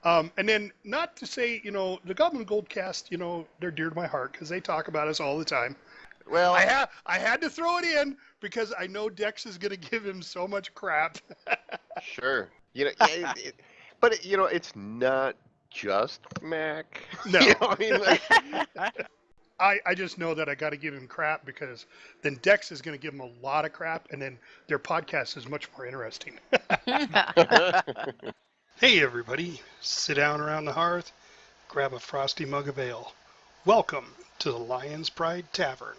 And then, not to say, the Goblin Goldcast, they're dear to my heart because they talk about us all the time. Well, I had to throw it in because I know Dex is going to give him so much crap. sure. Yeah, but it's not just Mac. No. I mean, like, I just know that I got to give him crap because then Dex is going to give him a lot of crap, and then their podcast is much more interesting. Hey, everybody. Sit down around the hearth, grab a frosty mug of ale. Welcome to the Lionspridetavern,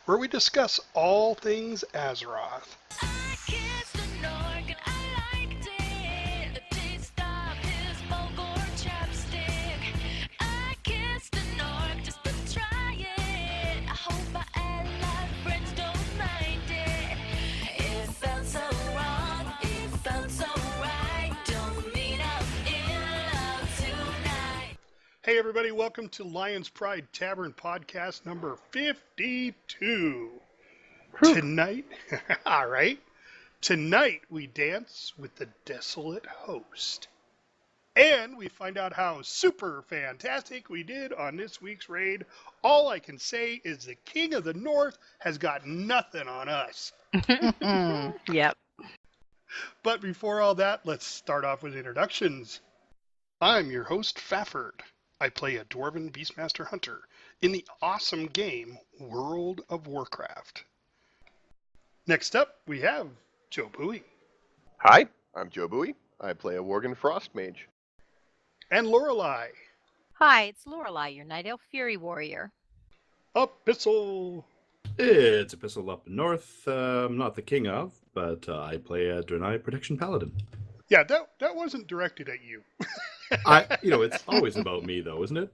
where we discuss all things Azeroth. Hey, everybody. Welcome to Lionspridetavern podcast number 52. Tonight, all right. Tonight we dance with the Desolate host. And we find out how super fantastic we did on this week's raid. All I can say is the King of the North has got nothing on us. Yep. But before all that, let's start off with introductions. I'm your host, Fafford. I play a Dwarven Beastmaster Hunter in the awesome game World of Warcraft. Next up, we have JobUi. Hi, I'm JobUi. I play a Worgen Frost Mage. And Lorelei. Hi, it's Lorelei, your Night Elf Fury Warrior. Abyssal. It's Abyssal up north. I'm not the king of, but I play a Draenei Protection Paladin. Yeah, that wasn't directed at you. It's always about me, though, isn't it?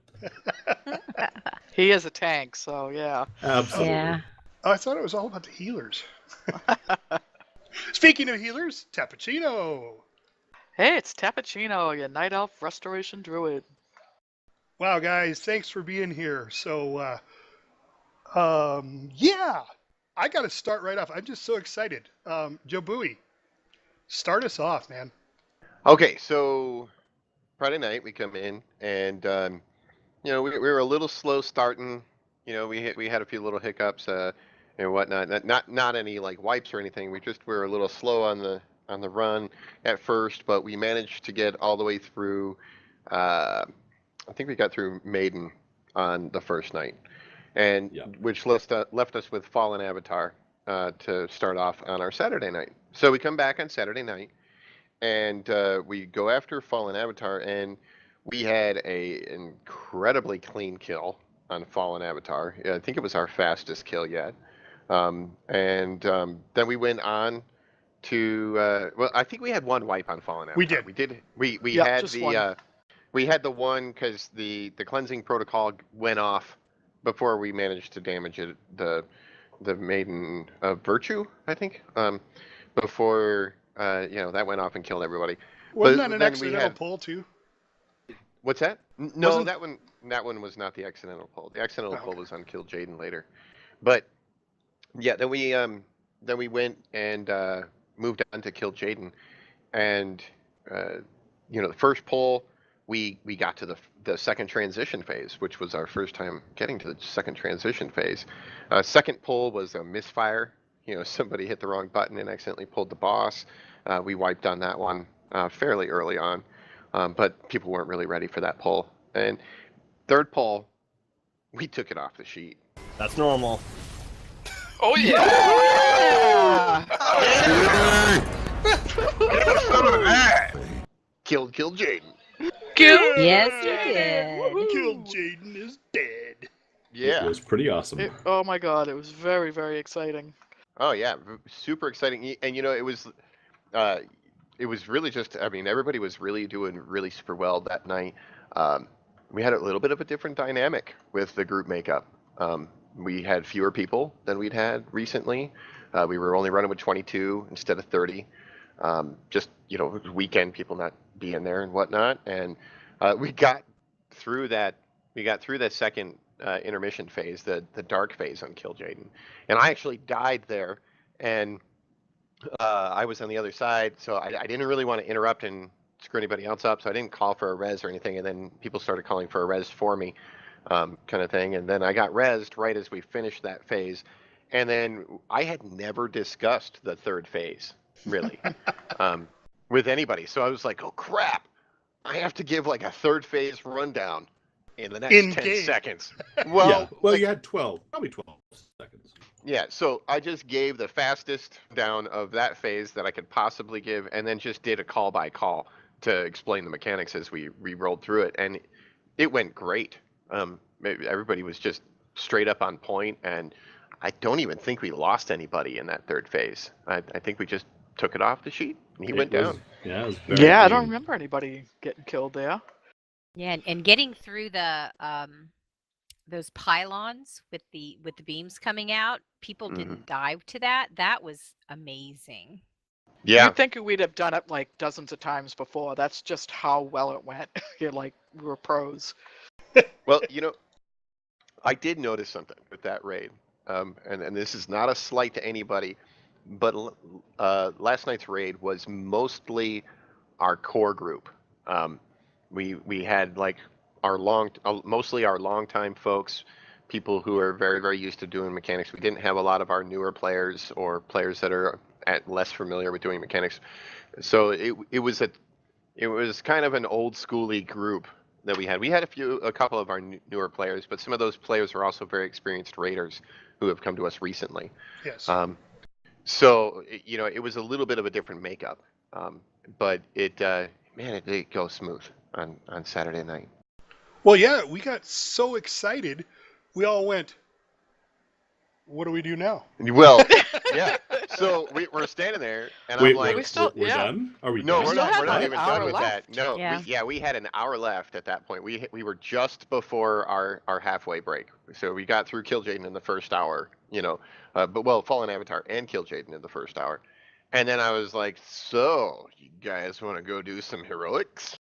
He is a tank, so yeah. Absolutely. Yeah. I thought it was all about the healers. Speaking of healers, Tapachino. Hey, it's Tapachino, your Night Elf Restoration Druid. Wow, guys, thanks for being here. So, I got to start right off. I'm just so excited. JobUi, start us off, man. Okay, so Friday night we come in and we were a little slow starting. We had a few little hiccups and whatnot. Not any like wipes or anything. We were a little slow on the run at first, but we managed to get all the way through. I think we got through Maiden on the first night, and which left us with Fallen Avatar to start off on our Saturday night. So we come back on Saturday night. And we go after Fallen Avatar, and we had an incredibly clean kill on Fallen Avatar. I think it was our fastest kill yet. Then we went on to I think we had one wipe on Fallen Avatar. We did. We Yeah, had just the one. We had the one because the cleansing protocol went off before we managed to damage it. The Maiden of Virtue, I think. Before. That went off and killed everybody. Wasn't But that an then accidental pull, too? What's that? No, Wasn't- that one was not the accidental pull. The accidental pull was on Kill Jaden later. But yeah, then we went and moved on to Kill Jaden, and the first pull we got to the second transition phase, which was our first time getting to the second transition phase. Second pull was a misfire. Somebody hit the wrong button and accidentally pulled the boss. We wiped on that one fairly early on, but people weren't really ready for that pull. And third pull, we took it off the sheet. That's normal. Oh yeah! Killed Jaden. Yes, you did. Killed Jaden is dead. Yeah. It was pretty awesome. Oh my god, it was very, very exciting. Oh yeah, super exciting. And it was really just. I mean, everybody was really doing really super well that night. We had a little bit of a different dynamic with the group makeup. We had fewer people than we'd had recently. We were only running with 22 instead of 30. Just weekend people not being there and whatnot. And we got through that. We got through that second intermission phase, the dark phase on Kill Jaden, and I actually died there, and I was on the other side, so I didn't really want to interrupt and screw anybody else up, so I didn't call for a res or anything. And then people started calling for a res for me, kind of thing. And then I got resed right as we finished that phase. And then I had never discussed the third phase, really, with anybody. So I was like, oh crap, I have to give like a third phase rundown in the next 10 seconds. Well, well, you had 12, probably 12 seconds. Yeah, so I just gave the fastest down of that phase that I could possibly give, and then just did a call by call to explain the mechanics as we rolled through it, and it went great. Everybody was just straight up on point, and I don't even think we lost anybody in that third phase. I think we just took it off the sheet, and he went down. Yeah, it was very Yeah, I clean. don't remember anybody getting killed there. Yeah, and getting through the those pylons with the beams coming out, people didn't dive to that. That was amazing. Yeah, You'd think we'd have done it like dozens of times before. That's just how well it went. You're like, we were pros. well, I did notice something with that raid, and this is not a slight to anybody, but last night's raid was mostly our core group. We had like mostly our longtime folks, people who are very, very used to doing mechanics. We didn't have a lot of our newer players or players that are less familiar with doing mechanics. So it was kind of an old schooly group that we had. We had a couple of our newer players, but some of those players were also very experienced raiders who have come to us recently. Yes. So it was a little bit of a different makeup, but it did go smooth on Saturday night. Well, yeah, we got so excited, we all went, what do we do now? Well, yeah. So we're standing there, and Wait, I'm like, we're done? Are we no, done? we're still not. had We're like not an even hour done with left. that. No, Yeah. we had an hour left at that point. We were just before our halfway break, so we got through Kill Jaden in the first hour. Fallen Avatar and Kill Jaden in the first hour, and then I was like, so you guys want to go do some heroics?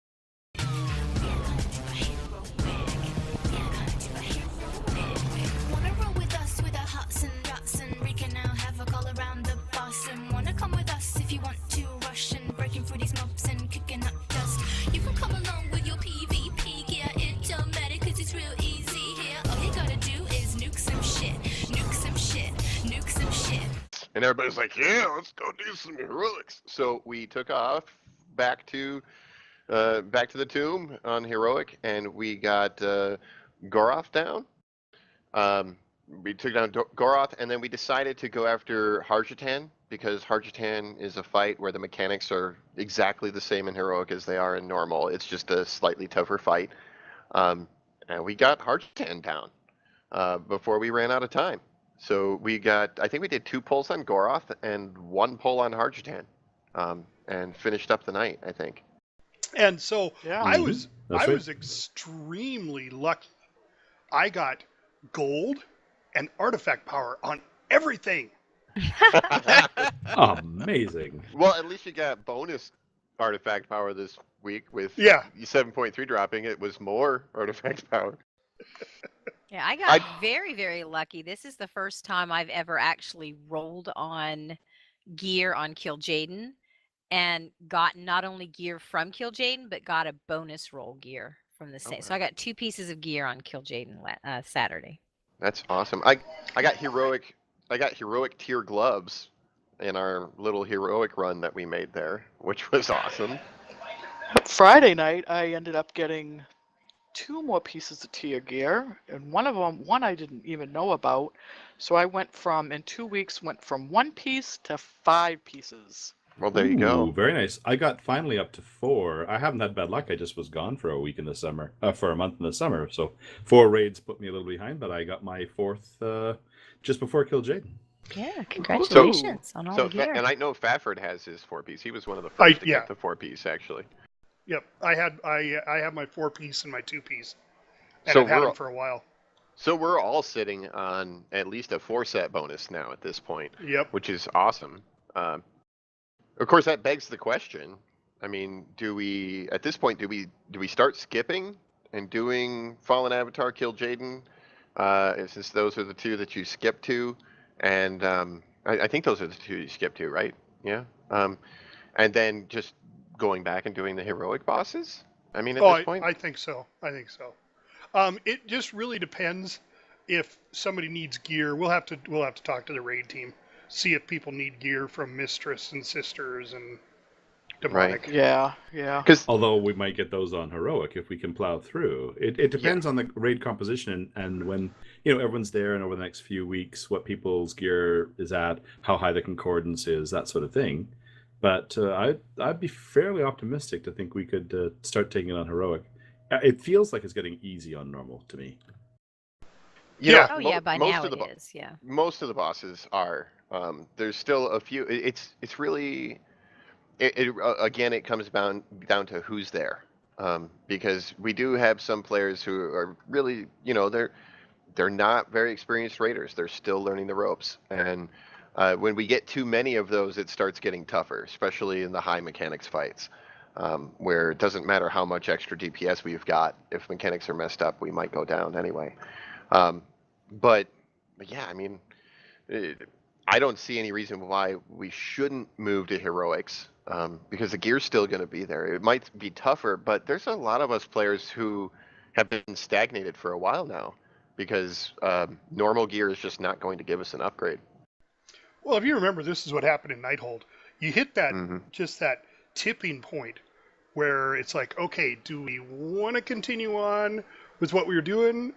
Wanna roll with us with our huts and guts, and we can now have a call around the boss. And wanna come with us if you want to rush and breaking through these mobs and kicking up dust. You can come along with your PvP gear, it don't matter 'cause it's real easy here. All you gotta do is nuke some shit, nuke some shit, nuke some shit. And everybody's like, yeah, let's go do some heroics. So we took off back to the tomb on heroic, and we got Goroth down. We took down Goroth, and then we decided to go after Harjatan, because Harjatan is a fight where the mechanics are exactly the same in heroic as they are in normal. It's just a slightly tougher fight. And we got Harjatan down before we ran out of time. So I think we did 2 pulls on Goroth and 1 pull on Harjatan, and finished up the night, I think. And so Yeah. I was That's right. extremely lucky. I got gold and artifact power on everything. Amazing. Well, at least you got bonus artifact power this week with 7.3 dropping. It was more artifact power. Yeah, I got very, very lucky. This is the first time I've ever actually rolled on gear on Kill Jaden and got not only gear from Kill Jaden, but got a bonus roll gear from the same. So I got 2 pieces of gear on Kill Jaden Saturday. That's awesome. I got heroic tier gloves in our little heroic run that we made there, which was awesome. Friday night, I ended up getting 2 more pieces of tier gear, and one I didn't even know about. So I in 2 weeks, went from 1 piece to 5 pieces. Well, there you go. Ooh, very nice. I got finally up to 4. I haven't had bad luck. I just was gone for a week in the summer, for a month in the summer. So 4 raids put me a little behind, but I got my 4th just before Kill Jaden. Yeah, congratulations on all the gear. And I know Fafford has his 4-piece. He was one of the first to get the 4-piece, actually. Yep, I have my 4-piece and my 2-piece, and So I've had them for a while. So we're all sitting on at least a 4-set bonus now at this point. Yep. Which is awesome. Of course, that begs the question. I mean, at this point, do we start skipping and doing Fallen Avatar, Kill Jaden, since those are the 2 that you skip to, and I think those are the 2 you skip to, right? Yeah. And then just going back and doing the heroic bosses? I mean, at Oh, this point? I think so. I think so. It just really depends if somebody needs gear. We'll have to talk to the raid team, see if people need gear from Mistress and Sisters and Demonic. Yeah. Because Although we might get those on heroic if we can plow through. It depends on the raid composition and when everyone's there and over the next few weeks what people's gear is at, how high the concordance is, that sort of thing. But I'd be fairly optimistic to think we could start taking it on heroic. It feels like it's getting easy on normal to me. Yeah. Oh yeah, by most now of the it is. Yeah. most of the bosses are. There's still a few. It's really. Again, it comes down to who's there, because we do have some players who are really, they're not very experienced raiders. They're still learning the ropes, and when we get too many of those, it starts getting tougher, especially in the high mechanics fights, where it doesn't matter how much extra DPS we've got. If mechanics are messed up, we might go down anyway. But yeah, I mean, I don't see any reason why we shouldn't move to heroics, because the gear's still going to be there. It might be tougher, but there's a lot of us players who have been stagnated for a while now because normal gear is just not going to give us an upgrade. Well, if you remember, this is what happened in Nighthold. You hit that Mhm. just that tipping point where it's like, okay, do we want to continue on with what we were doing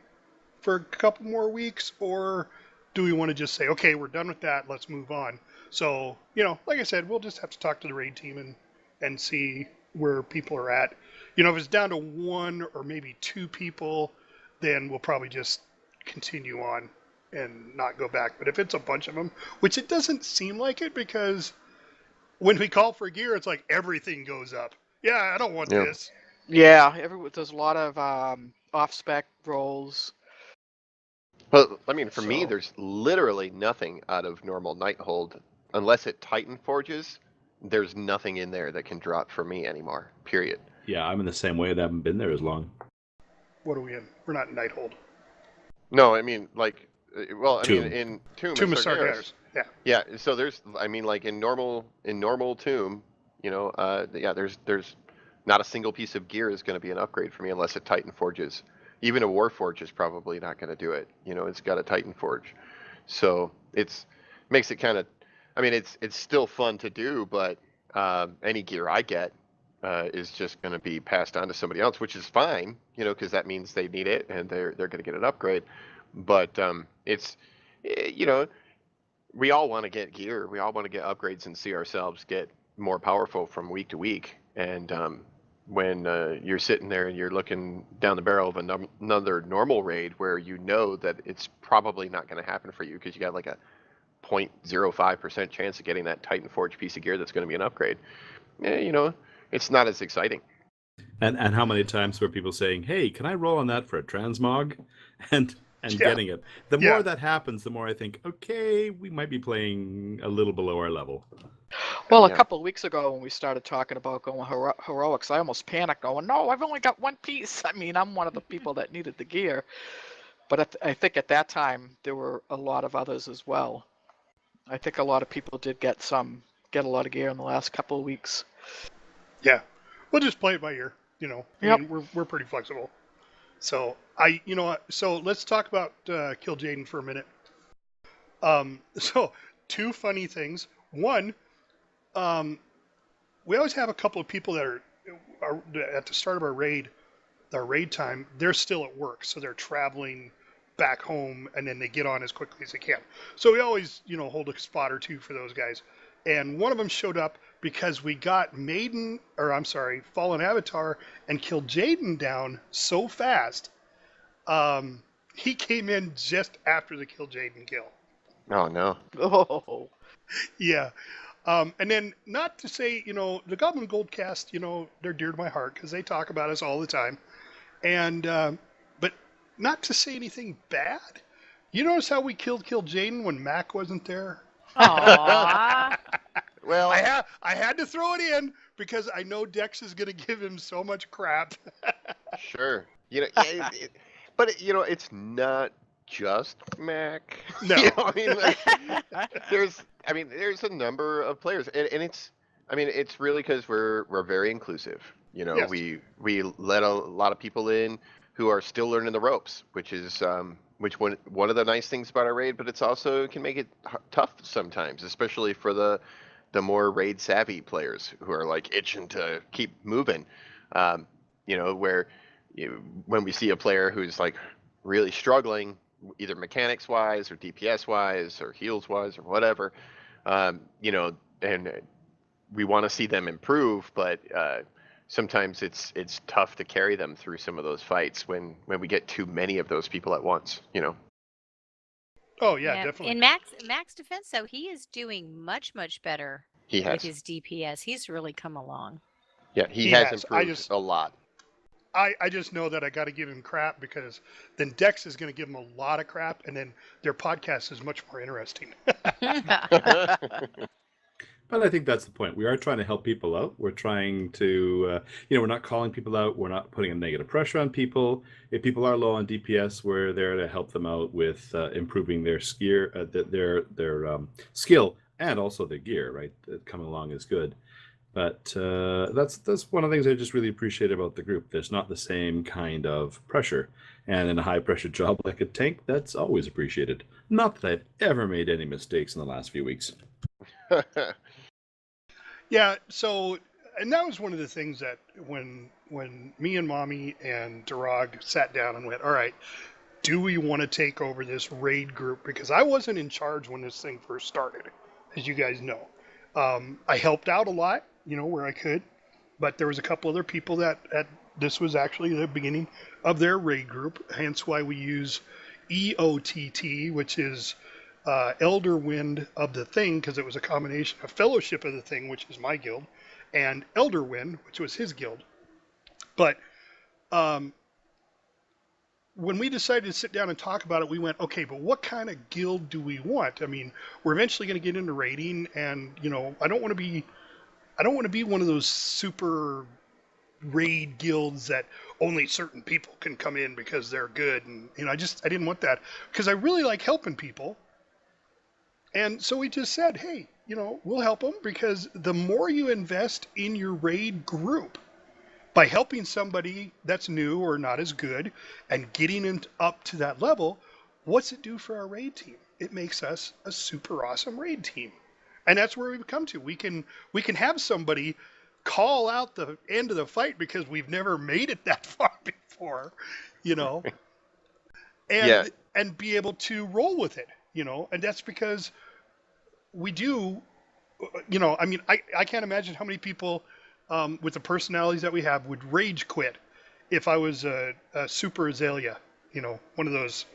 for a couple more weeks, or do we want to just say, okay, we're done with that, let's move on? So, like I said, we'll just have to talk to the raid team and see where people are at. If it's down to one or maybe two people, then we'll probably just continue on and not go back. But if it's a bunch of them, which it doesn't seem like it, because when we call for gear, it's like everything goes up. Yeah, I don't want Yeah. this. Yeah, there's a lot of off-spec roles. Well, I mean, for me, So- there's literally nothing out of normal Nighthold. Unless it Titan Forges, there's nothing in there that can drop for me anymore, period. Yeah, I'm in the same way. That haven't been there as long. What are we in? We're not in Nighthold. No, I mean, like, Tomb. in Tomb Tomb and of Sargeras. Sargeras. Yeah. Yeah, so there's, I mean, like in normal Tomb, there's not a single piece of gear is going to be an upgrade for me unless it Titan Forges. Even a Warforge is probably not going to do it. It's got a Titan Forge, so makes it kind of, I mean, it's still fun to do, but any gear I get is just going to be passed on to somebody else, which is fine, because that means they need it and they're going to get an upgrade. But we all want to get gear. We all want to get upgrades and see ourselves get more powerful from week to week. And when you're sitting there and you're looking down the barrel of another normal raid where you know that it's probably not going to happen for you because you got like a 0.05% chance of getting that Titan Forge piece of gear that's going to be an upgrade, it's not as exciting. And how many times were people saying, "Hey, can I roll on that for a transmog?" and Yeah. getting it. The Yeah. more that happens, the more I think, okay, we might be playing a little below our level. Well, Yeah. a couple of weeks ago when we started talking about going heroics, I almost panicked going, no, I've only got one piece. I mean, I'm one of the people that needed the gear. But I think at that time, there were a lot of others as well. I think a lot of people did get a lot of gear in the last couple of weeks. Yeah. We'll just play it by ear. I Yep. mean, we're pretty flexible. So so let's talk about Kill Jaden for a minute. So two funny things. One, we always have a couple of people that are at the start of our raid time. They're still at work, so they're traveling back home, and then they get on as quickly as they can. So we always, hold a spot or two for those guys. And one of them showed up because we got Fallen Avatar and killed Jaden down so fast. He came in just after the Kill Jaden kill. Oh no. Oh, Yeah. And then, not to say, the Goblin Goldcast, they're dear to my heart because they talk about us all the time. And, but not to say anything bad. You notice how we killed Jaden when Mac wasn't there? Aww. Well, I had to throw it in because I know Dex is going to give him so much crap. sure. But it's not just Mac. No. I mean, like, there's a number of players, and it's, I mean, it's really because we're very inclusive. You know, Yes. we let a lot of people in who are still learning the ropes, which is one of the nice things about our raid, but it's also can make it tough sometimes, especially for the more raid savvy players who are like itching to keep moving. You know, where when we see a player who's like really struggling, either mechanics wise or DPS wise or heals wise or whatever, you know, and we want to see them improve, but sometimes it's tough to carry them through some of those fights when we get too many of those people at once. You know. Oh yeah, definitely. In Max defense, though, he is doing much better He has. with his DPS. He's really come along. Yeah, he He has has. improved a lot. I just know that I got to give him crap because then Dex is going to give him a lot of crap, and then their podcast is much more interesting. But I think that's the point. We are trying to help people out. We're trying to, we're not calling people out. We're not putting a negative pressure on people. If people are low on DPS, we're there to help them out with improving their their skill and also their gear. Right, coming along is good. But that's one of the things I just really appreciate about the group. There's not the same kind of pressure, and in a high pressure job like a tank, that's always appreciated. Not that I've ever made any mistakes in the last few weeks. Yeah, so, and that was one of the things that when me and Mommy and Durag sat down and went, all right, do we want to take over this raid group? Because I wasn't in charge when this thing first started, as you guys know. I helped out a lot, where I could, but there was a couple other people that this was actually the beginning of their raid group, hence why we use EOTT, which is Elder Wind of the Thing, because it was a combination of Fellowship of the Thing, which is my guild, and Elder Wind, which was his guild. But when we decided to sit down and talk about it, we went, okay, but what kind of guild do we want? I mean, we're eventually going to get into raiding, and I don't want to be one of those super raid guilds that only certain people can come in because they're good, and I didn't want that, because I really like helping people. And so we just said, hey, we'll help them, because the more you invest in your raid group by helping somebody that's new or not as good and getting them up to that level, what's it do for our raid team? It makes us a super awesome raid team. And that's where we've come to. We can have somebody call out the end of the fight because we've never made it that far before, and be able to roll with it, and that's because we do, I can't imagine how many people with the personalities that we have would rage quit if I was a super Azalea, one of those,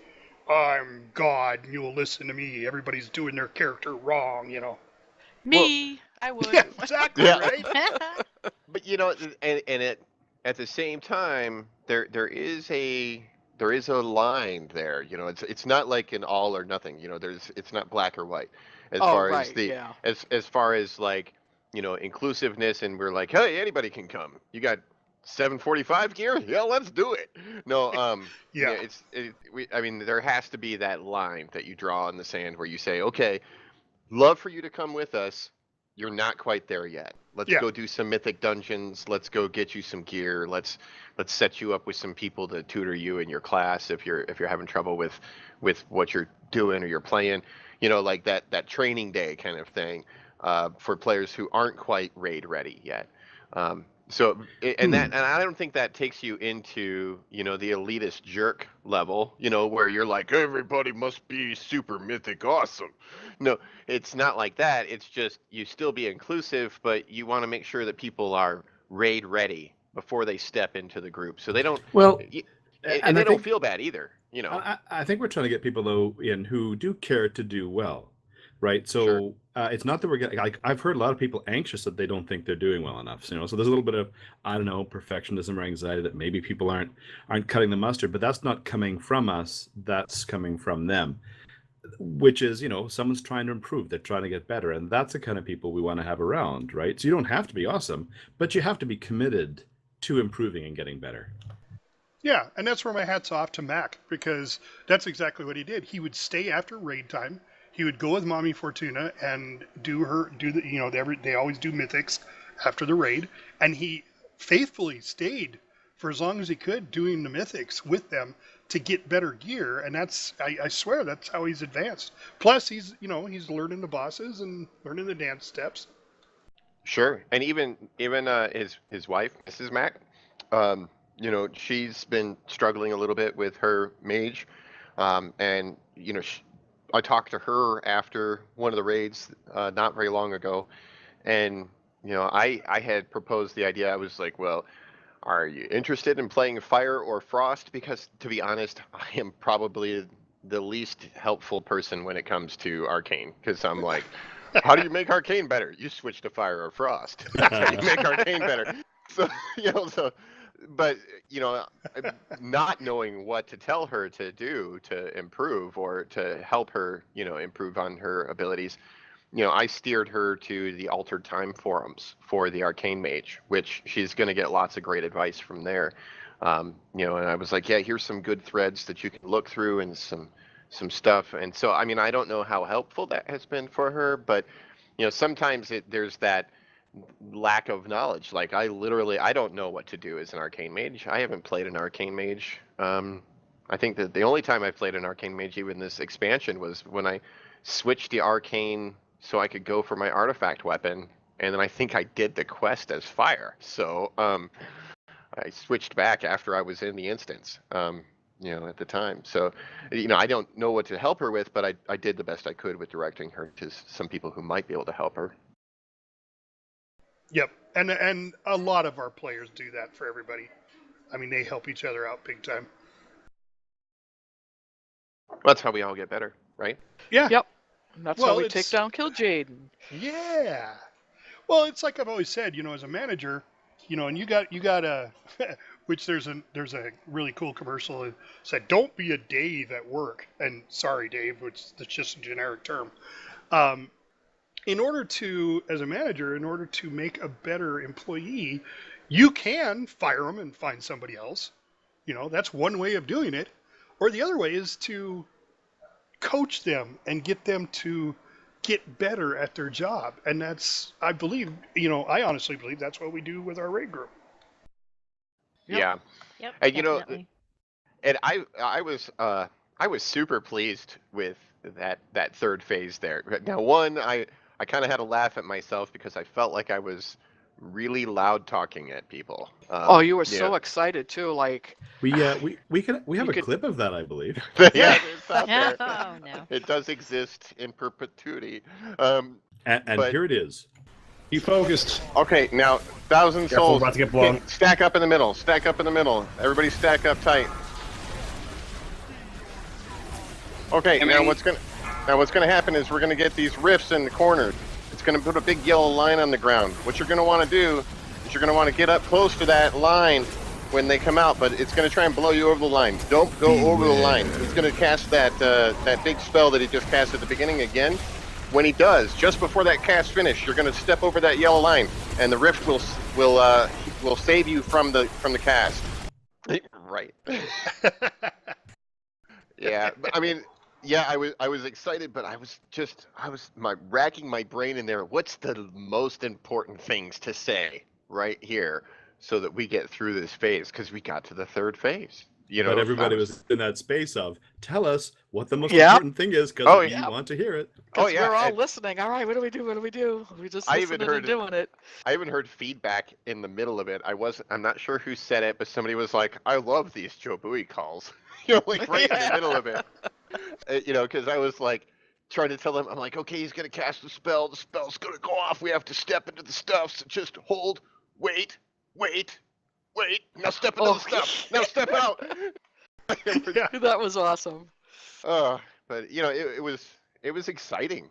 I'm God and you'll listen to me, everybody's doing their character wrong, Me, I would. Yeah, exactly, Yeah. right? But at the same time, there is a line there. It's not like an all or nothing. It's not black or white as far as as far as like inclusiveness, and we're like, hey, anybody can come. You got 745 gear? Yeah, let's do it. No, Yeah. I mean, there has to be that line that you draw in the sand where you say, okay, love for you to come with us. You're not quite there yet. Let's go do some mythic dungeons. Let's go get you some gear. Let's set you up with some people to tutor you in your class if you're having trouble with what you're doing or you're playing. Like that training day kind of thing for players who aren't quite raid ready yet. And I don't think that takes you into the elitist jerk level, where you're like, everybody must be super mythic awesome. No, it's not like that. It's just you still be inclusive, but you want to make sure that people are raid ready before they step into the group, so they don't. Well, and they don't feel bad either. I think we're trying to get people though in who do care to do well, right? So Sure. It's not that we're getting. Like, I've heard a lot of people anxious that they don't think they're doing well enough. So there's a little bit of, I don't know, perfectionism or anxiety that maybe people aren't cutting the mustard. But that's not coming from us. That's coming from them, which is someone's trying to improve. They're trying to get better, and that's the kind of people we want to have around, right? So you don't have to be awesome, but you have to be committed to improving and getting better. Yeah, and that's where my hat's off to Mac, because that's exactly what he did. He would stay after raid time. he would go with Mommy Fortuna and do the, you know, they always do mythics after the raid, and he faithfully stayed for as long as he could doing the mythics with them to get better gear, and that's, I swear, that's how he's advanced. Plus, he's learning the bosses and learning the dance steps. Sure, and even his wife, Mrs. Mac, you know, she's been struggling a little bit with her mage, and you know, I talked to her after one of the raids not very long ago, and you know, I had proposed the idea. I was like, well, are you interested in playing fire or frost? Because to be honest, I am probably the least helpful person when it comes to arcane, because I'm like, how do you make arcane better? You switch to fire or frost. That's how you make arcane better. So, you know, but, you know, not knowing what to tell her to do to improve or to help her, you know, improve on her abilities, you know, I steered her to the Altered Time forums for the Arcane Mage, which she's going to get lots of great advice from there. You know, and I was like, yeah, here's some good threads that you can look through and some stuff. And so, I mean, I don't know how helpful that has been for her, but, you know, sometimes there's that lack of knowledge. Like I don't know what to do as an Arcane Mage. I haven't played an Arcane Mage. I think that the only time I played an Arcane Mage, even this expansion, was when I switched the Arcane so I could go for my artifact weapon, and then I think I did the quest as fire. So I switched back after I was in the instance, you know, at the time. So, you know, I don't know what to help her with, but I did the best I could with directing her to some people who might be able to help her. Yep, and a lot of our players do that for everybody. I mean, they help each other out big time. That's how we all get better, right? Yeah. Yep. And that's how we take down Kill Jaden. Yeah. Well, it's like I've always said, you know, as a manager, you know, and you got a, which there's a really cool commercial that said, "Don't be a Dave at work." And sorry, Dave, which that's just a generic term. In order to, as a manager, in order to make a better employee, you can fire them and find somebody else. You know, that's one way of doing it. Or the other way is to coach them and get them to get better at their job. And that's, I believe, you know, I honestly believe that's what we do with our raid group. Yep. Yeah. Yep. And you know, definitely. and I was super pleased with that third phase there. Now, one, I kind of had to laugh at myself because I felt like I was really loud talking at people. Oh, you were yeah. so excited too, like We have a could- clip of that, I believe. Yeah, it's out there. Oh no. It does exist in perpetuity. And But- here it is. Be focused. Okay, now 1,000 Careful, souls. about to get blown. Okay, stack up in the middle. Stack up in the middle. Everybody stack up tight. Okay, now what's gonna happen is we're gonna get these rifts in the corners. It's gonna put a big yellow line on the ground. What you're gonna want to do is you're gonna want to get up close to that line when they come out, but it's gonna try and blow you over the line. Don't go over the line. He's gonna cast that big spell that he just cast at the beginning again. When he does, just before that cast finish, you're gonna step over that yellow line, and the rift will save you from the cast. Right. Yeah, I mean, yeah, I was excited, but I was racking my brain in there. What's the most important things to say right here so that we get through this phase? Because we got to the third phase. You know, But everybody was in that space of, tell us what the most Yeah. important thing is, because Oh, we yeah. want to hear it. because yeah, we're all and- listening. All right, what do we do? What do we do? We just I even listening heard and it. doing it. I even heard feedback in the middle of it. I'm not sure who said it, but somebody was like, "I love these Jobui calls," you know, like right in the middle of it. You know, because I was like trying to tell them, I'm like, okay, he's gonna cast the spell. The spell's gonna go off. We have to step into the stuff. So just hold, wait. Now step into the stuff. Now step out. Yeah. That was awesome. But you know, it was exciting.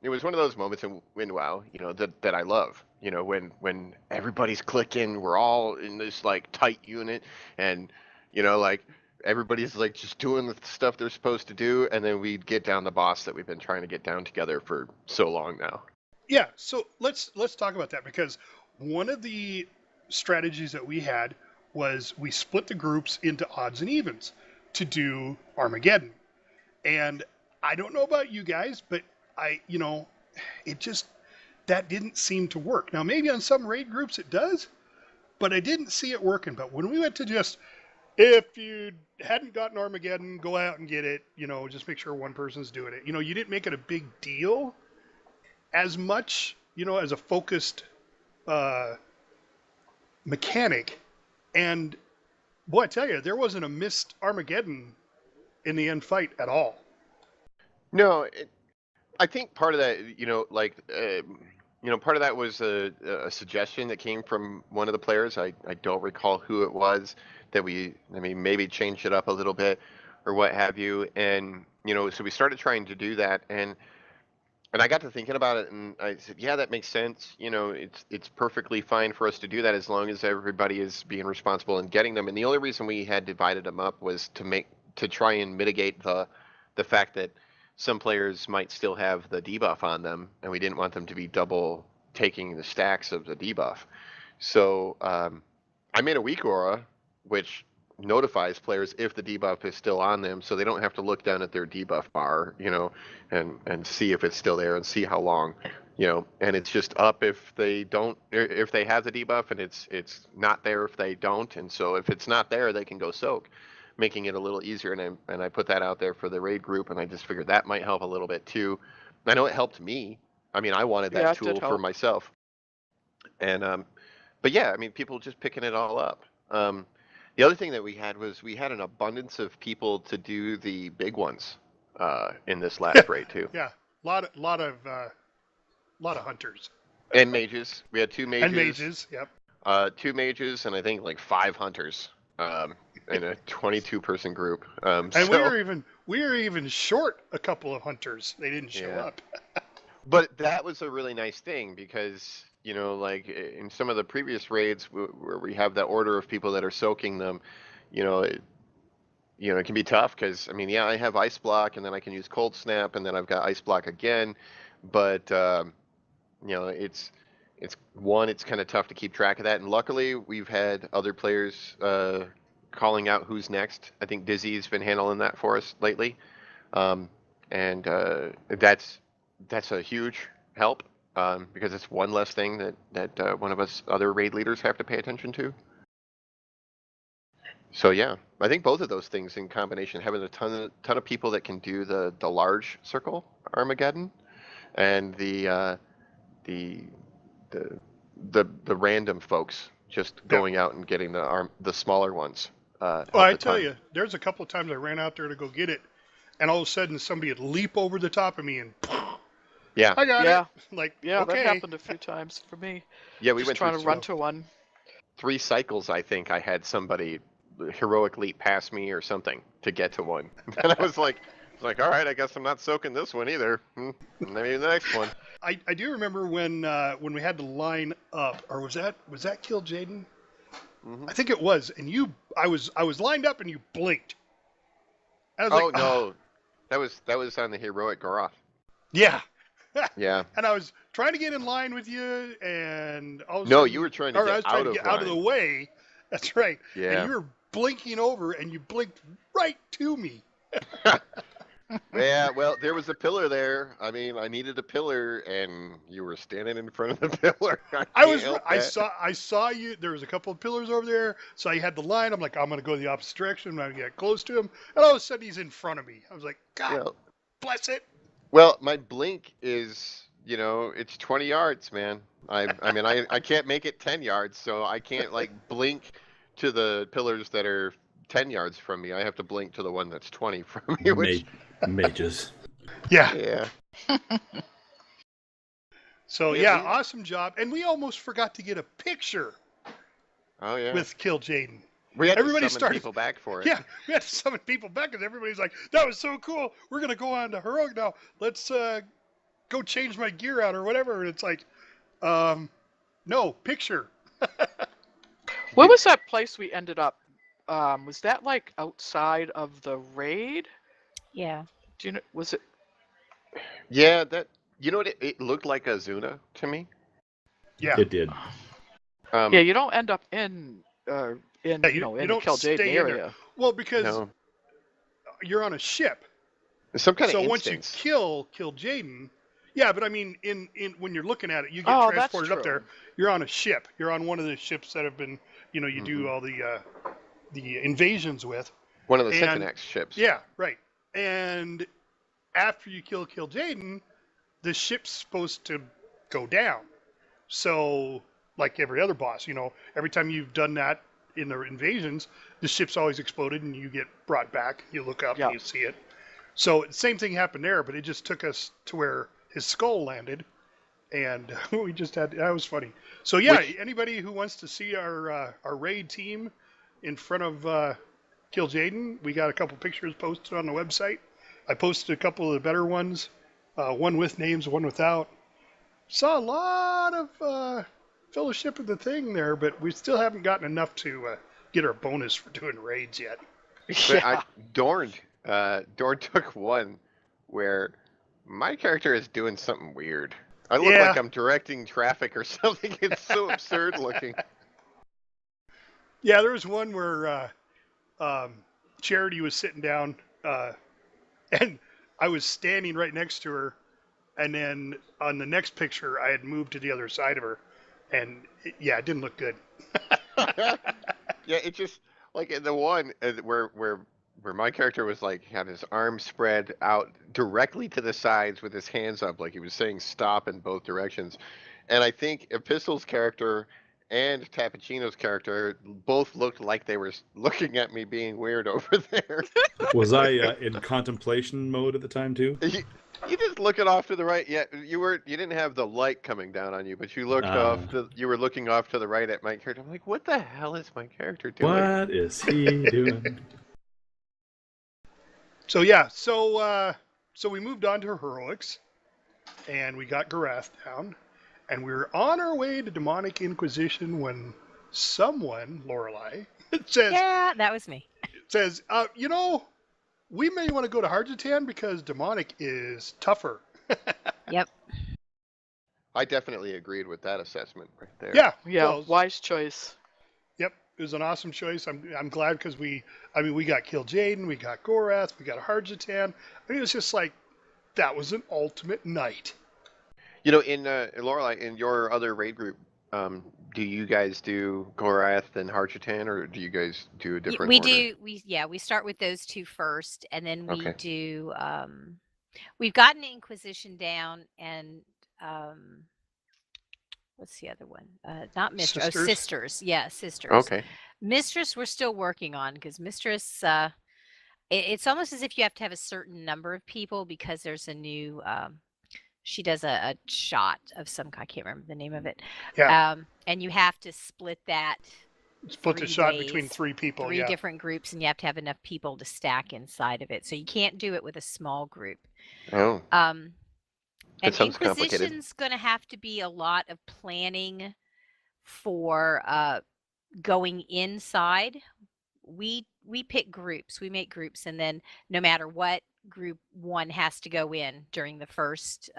It was one of those moments in WoW, you know, that I love. You know, when everybody's clicking, we're all in this like tight unit, and you know, like everybody's like just doing the stuff they're supposed to do, and then we get down the boss that we've been trying to get down together for so long now. Yeah, so let's talk about that, because one of the strategies that we had was we split the groups into odds and evens to do Armageddon. And I don't know about you guys, but it just, that didn't seem to work. Now, maybe on some raid groups it does, but I didn't see it working. But when we went to just, if you hadn't gotten Armageddon, go out and get it, just make sure one person's doing it. You didn't make it a big deal as much, as a focused mechanic. And boy, I tell you, there wasn't a missed Armageddon in the end fight at all. No, I think part of that, part of that was a suggestion that came from one of the players. I don't recall who it was that maybe changed it up a little bit or what have you. And, so we started trying to do that. And I got to thinking about it, and I said, yeah, that makes sense. It's perfectly fine for us to do that as long as everybody is being responsible and getting them. And the only reason we had divided them up was to try and mitigate the fact that some players might still have the debuff on them, and we didn't want them to be double taking the stacks of the debuff. So I made a weak aura, which notifies players if the debuff is still on them, so they don't have to look down at their debuff bar, and see if it's still there and see how long, and it's just up if they have the debuff, and it's not there if they don't. And so if it's not there, they can go soak, making it a little easier. And I put that out there for the raid group, and I just figured that might help a little bit too. I know it helped me. I wanted that tool for myself. And but yeah, people just picking it all up. The other thing that we had was we had an abundance of people to do the big ones in this last raid too. Yeah, lot of hunters and mages. We had 2 mages. And mages, yep. 2 mages and I think like 5 hunters in a 22-person group. And we were even short a couple of hunters. They didn't show up. But that was a really nice thing because, like in some of the previous raids where we have that order of people that are soaking them, it can be tough because, I have Ice Block, and then I can use Cold Snap, and then I've got Ice Block again. But, it's kind of tough to keep track of that. And luckily, we've had other players calling out who's next. I think Dizzy's been handling that for us lately. And that's a huge help. Because it's one less thing that one of us other raid leaders have to pay attention to. So yeah, I think both of those things in combination, having a ton of people that can do the large circle Armageddon, and the random folks just going out and getting the smaller ones. Well, I tell you, there's a couple of times I ran out there to go get it, and all of a sudden somebody would leap over the top of me and. Yeah, I got it. Like, okay. That happened a few times for me. Yeah, we just went trying to run to one. 3 cycles, I think. I had somebody heroic leap past me or something to get to one, and I was like, all right, I guess I'm not soaking this one either. Maybe the next one. I do remember when we had to line up, or was that Kill Jaden? Mm-hmm. I think it was, and I was lined up and you blinked. I was no, that was on the heroic Goroth. Yeah. Yeah. And I was trying to get in line with you, and all of a no, sudden, you were trying to get out of the way. That's right. Yeah. And you were blinking over, and you blinked right to me. Yeah. Well, there was a pillar there. I needed a pillar, and you were standing in front of the pillar. I saw you. There was a couple of pillars over there. So you had the line. I'm like, I'm gonna go the opposite direction. I'm gonna get close to him, and all of a sudden he's in front of me. I was like, God bless it. Well, my blink is, it's 20 yards, man. I can't make it 10 yards, so I can't blink to the pillars that are 10 yards from me. I have to blink to the one that's 20 from me. Which... Mages. Yeah. So awesome job, and we almost forgot to get a picture. Oh yeah. With Kill Jaden. We had to summon people back for it. Yeah, we had to summon people back because everybody's like, that was so cool. We're going to go on to Heroic now. Let's go change my gear out or whatever. And it's like, no, picture. Where was that place we ended up? Was that outside of the raid? Yeah. Do you know, was it? Yeah, it looked like a Zuna to me. Yeah. It did. Yeah, you don't end up in the Kill Jaden area. Well, because you're on a ship. Some kind of So once you instance. kill Jaden, yeah, but I mean, in when you're looking at it, you get Oh, that's transported up true. there. You're on a ship. You're on one of the ships that have been, you Mm-hmm. do all the invasions with. One of the And Syconex ships. yeah, right. And after you kill Jaden, the ship's supposed to go down. So, like every other boss, every time you've done that in the invasions, the ship's always exploded and you get brought back. You look up Yeah. and you see it. So, same thing happened there, but it just took us to where his skull landed. And we just had, that was funny. So, yeah, anybody who wants to see our raid team in front of Kill Jaden, we got a couple pictures posted on the website. I posted a couple of the better ones, one with names, one without. Saw a lot of fellowship of the thing there, but we still haven't gotten enough to get our bonus for doing raids yet. But Dorn took one where my character is doing something weird. I look like I'm directing traffic or something. It's so absurd looking. Yeah, there was one where Charity was sitting down, and I was standing right next to her, and then on the next picture, I had moved to the other side of her, and it didn't look good. Yeah, it just like in the one where my character was like had his arms spread out directly to the sides with his hands up, like he was saying stop in both directions, and I think Epistle's character and Tapachino's character both looked like they were looking at me being weird over there. Was I in contemplation mode at the time too? You just looking off to the right. Yeah, you didn't have the light coming down on you, but you looked you were looking off to the right at my character. I'm like, what the hell is my character doing? What is he doing? So yeah, so we moved on to heroics, and we got Garath down, and we were on our way to demonic inquisition when someone, Lorelei, says, Yeah, that was me. says, we may want to go to Harjatan because demonic is tougher. Yep. I definitely agreed with that assessment right there. Yeah. Yeah, well, wise choice. Yep, it was an awesome choice. I'm glad because we got Kill Jaden, we got Gorath, we got Harjatan. I mean, it was just like, that was an ultimate night. In Lorelei, in your other raid group, do you guys do Gorath and Harjatan, or do you guys do a different We order? do. We start with those two first, and then we Okay. do. We've gotten Inquisition down, and what's the other one? Not Mistress. Sisters? Oh, Sisters. Yeah, Sisters. Okay. Mistress, we're still working on because Mistress. It's almost as if you have to have a certain number of people because there's a new. She does a shot of some kind. I can't remember the name of it. Yeah. And you have to split that. Split the 3 shot ways, between 3 people. 3 yeah. different groups, and you have to have enough people to stack inside of it. So you can't do it with a small group. Oh. And sounds complicated. Inquisition's going to have to be a lot of planning for going inside. We pick groups. We make groups, and then no matter what group one has to go in during the first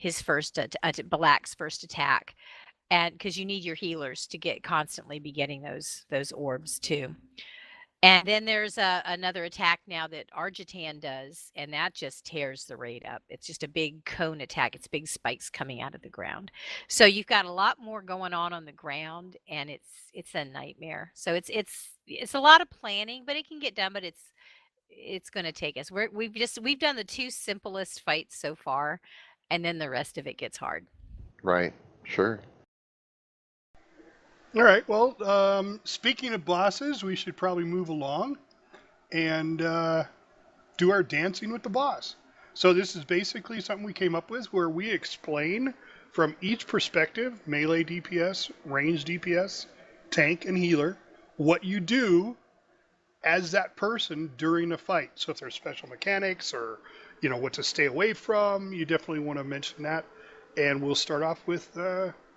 Balak's first attack. And because you need your healers to constantly be getting those orbs too. And then there's another attack now that Arjatan does, and that just tears the raid up. It's just a big cone attack. It's big spikes coming out of the ground. So you've got a lot more going on the ground, and it's a nightmare. So it's a lot of planning, but it can get done. But it's going to take us. We've done the 2 simplest fights so far, and then the rest of it gets hard. Right. Sure. All right. Well, speaking of bosses, we should probably move along and do our dancing with the boss. So this is basically something we came up with where we explain from each perspective, melee DPS, range DPS, tank, and healer, what you do as that person during a fight. So if there's special mechanics or, what to stay away from, you definitely want to mention that. And we'll start off with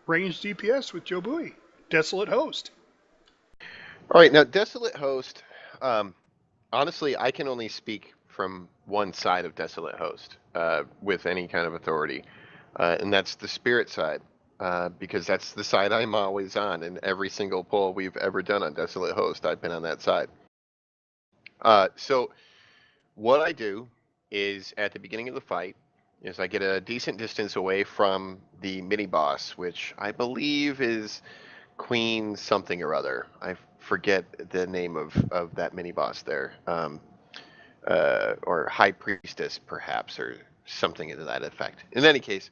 range DPS with JobUI. Desolate Host. All right, now Desolate Host. Honestly, I can only speak from one side of Desolate Host with any kind of authority, and that's the spirit side, because that's the side I'm always on. In every single poll we've ever done on Desolate Host, I've been on that side. So what I do is at the beginning of the fight, is I get a decent distance away from the mini boss, which I believe is Queen something or other. I forget the name of that mini boss there. Or High Priestess, perhaps, or something to that effect. In any case,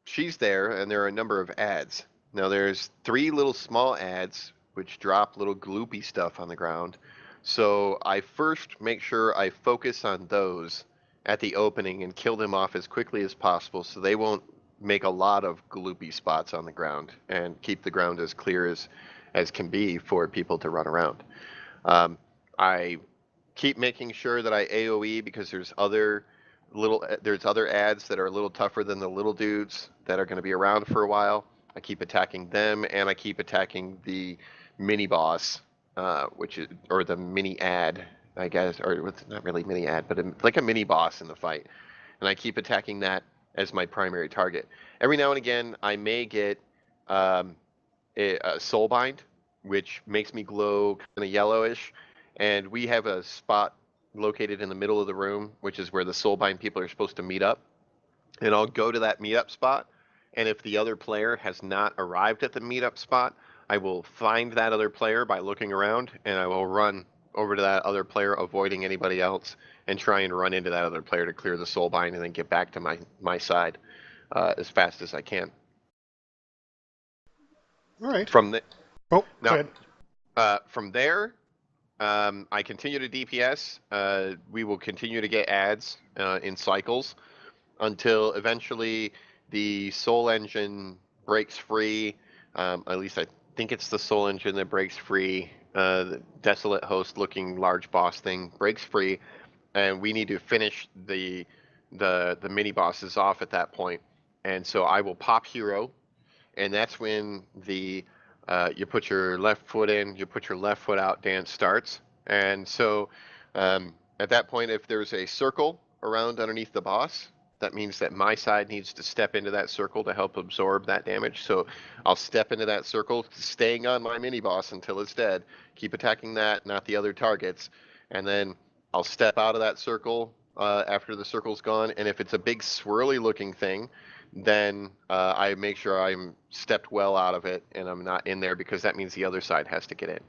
she's there, and there are a number of ads. Now, there's 3 little small ads which drop little gloopy stuff on the ground. So I first make sure I focus on those at the opening and kill them off as quickly as possible so they won't make a lot of gloopy spots on the ground and keep the ground as clear as can be for people to run around. I keep making sure that I AoE because there's other ads that are a little tougher than the little dudes that are going to be around for a while. I keep attacking them, and I keep attacking the mini boss, or the mini ad, I guess, or not really mini ad, but like a mini boss in the fight. And I keep attacking that as my primary target. Every now and again, I may get a soulbind, which makes me glow kind of yellowish. And we have a spot located in the middle of the room, which is where the soulbind people are supposed to meet up. And I'll go to that meetup spot. And if the other player has not arrived at the meetup spot, I will find that other player by looking around, and I will run over to that other player, avoiding anybody else, and try and run into that other player to clear the soulbind and then get back to my side as fast as I can. All right. From the Oh, now, go ahead. From there, I continue to DPS. We will continue to get ads in cycles until eventually the Soul Engine breaks free. At least I think it's the Soul Engine that breaks free. The Desolate host looking large boss thing breaks free, and we need to finish the mini bosses off at that point. And so I will pop hero, and that's when the you put your left foot in, you put your left foot out dance starts. And so at that point, if there's a circle around underneath the boss, that means that my side needs to step into that circle to help absorb that damage. So I'll step into that circle, staying on my mini boss until it's dead. Keep attacking that, not the other targets. And then I'll step out of that circle after the circle's gone. And if it's a big swirly looking thing, then I make sure I'm stepped well out of it and I'm not in there, because that means the other side has to get in.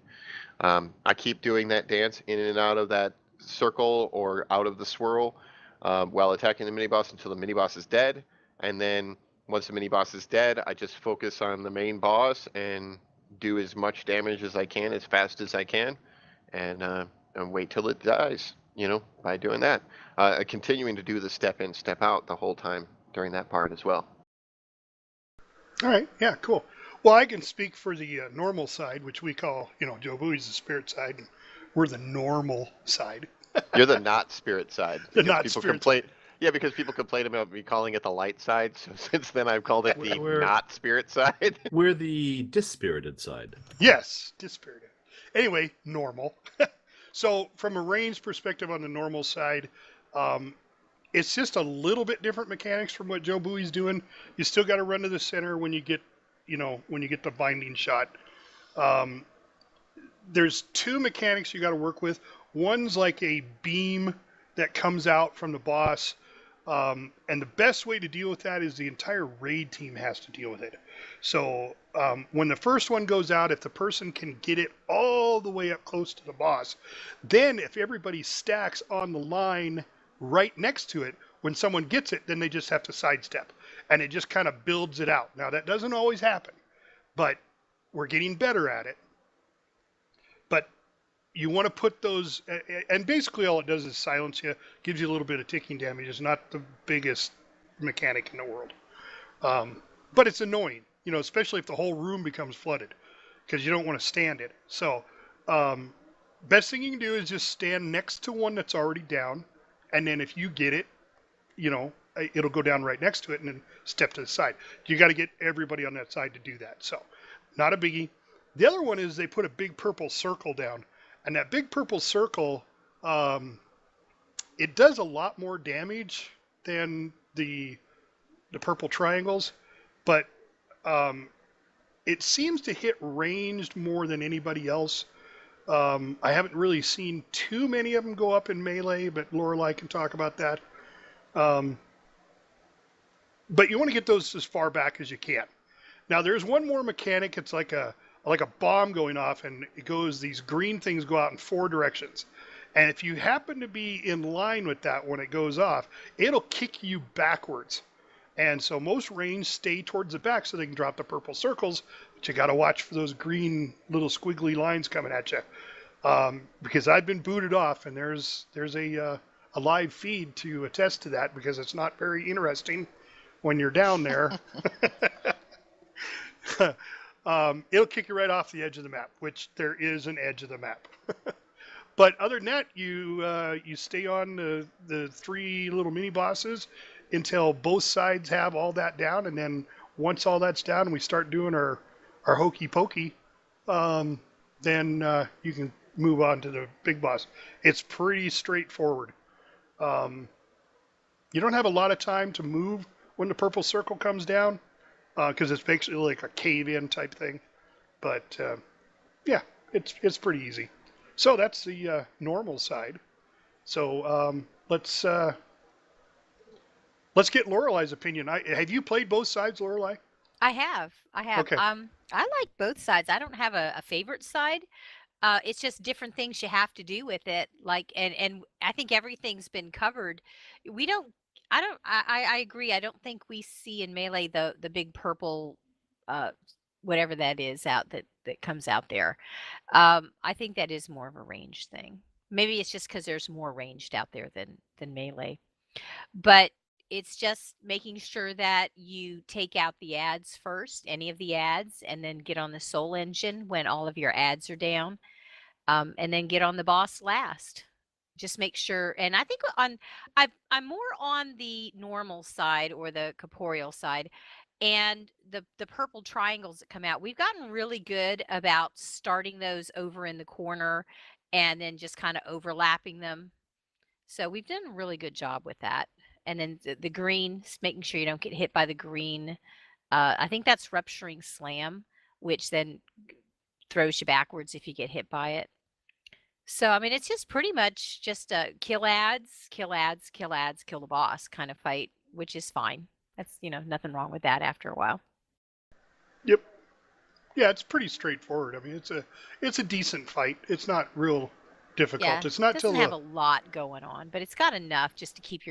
I keep doing that dance in and out of that circle or out of the swirl while attacking the mini boss until the mini boss is dead. And then once the mini boss is dead, I just focus on the main boss and do as much damage as I can as fast as I can, and wait till it dies, by doing that. Continuing to do the step in, step out the whole time during that part as well. All right. Yeah, cool. Well, I can speak for the normal side, which we call, Jobui's the spirit side, and we're the normal side. You're the not spirit side. The not spirit side. Yeah, because people complain about me calling it the light side. So since then, I've called it the not spirit side. We're the dispirited side. Yes, dispirited. Anyway, normal. So from a range perspective on the normal side, it's just a little bit different mechanics from what Jobui's doing. You still got to run to the center when you get, the binding shot. There's 2 mechanics you got to work with. One's like a beam that comes out from the boss. And the best way to deal with that is the entire raid team has to deal with it. So when the first one goes out, if the person can get it all the way up close to the boss, then if everybody stacks on the line right next to it, when someone gets it, then they just have to sidestep. And it just kind of builds it out. Now, that doesn't always happen, but we're getting better at it. But you want to put those, and basically all it does is silence you, gives you a little bit of ticking damage. It's not the biggest mechanic in the world. But it's annoying, especially if the whole room becomes flooded, because you don't want to stand it. So best thing you can do is just stand next to one that's already down, and then if you get it, it'll go down right next to it and then step to the side. You got to get everybody on that side to do that. So not a biggie. The other one is they put a big purple circle down. And that big purple circle, it does a lot more damage than the purple triangles, but it seems to hit ranged more than anybody else. I haven't really seen too many of them go up in melee, but Lorelei can talk about that. But you want to get those as far back as you can. Now, there's one more mechanic. It's like a bomb going off, and it goes. These green things go out in 4 directions. And if you happen to be in line with that when it goes off, it'll kick you backwards. And so most range stay towards the back so they can drop the purple circles, but you got to watch for those green little squiggly lines coming at you. Because I've been booted off, and there's a live feed to attest to that, because it's not very interesting when you're down there. It'll kick you right off the edge of the map, which there is an edge of the map. But other than that, you stay on the 3 little mini bosses until both sides have all that down, and then once all that's down and we start doing our hokey pokey, then you can move on to the big boss. It's pretty straightforward. You don't have a lot of time to move when the purple circle comes down, because it's basically like a cave-in type thing. But yeah, it's pretty easy. So that's the normal side. So let's get Lorelei's opinion. Have you played both sides, Lorelei? I have. Okay. I like both sides. I don't have a favorite side. It's just different things you have to do with it. Like, and I think everything's been covered. I agree. I don't think we see in melee the big purple, whatever that is that comes out there. I think that is more of a range thing. Maybe it's just because there's more ranged out there than melee. But it's just making sure that you take out the ads first, any of the ads, and then get on the soul engine when all of your ads are down, and then get on the boss last. Just make sure. And I think I'm more on the normal side or the corporeal side, and the purple triangles that come out. We've gotten really good about starting those over in the corner and then just kind of overlapping them. So we've done a really good job with that. And then the green, making sure you don't get hit by the green. I think that's rupturing slam, which then throws you backwards if you get hit by it. So, I mean, it's just pretty much just a kill ads, kill the boss kind of fight, which is fine. That's, nothing wrong with that after a while. Yep. Yeah, it's pretty straightforward. I mean, it's a decent fight. It's not real difficult. Yeah, It's not it doesn't have a lot going on, but it's got enough just to keep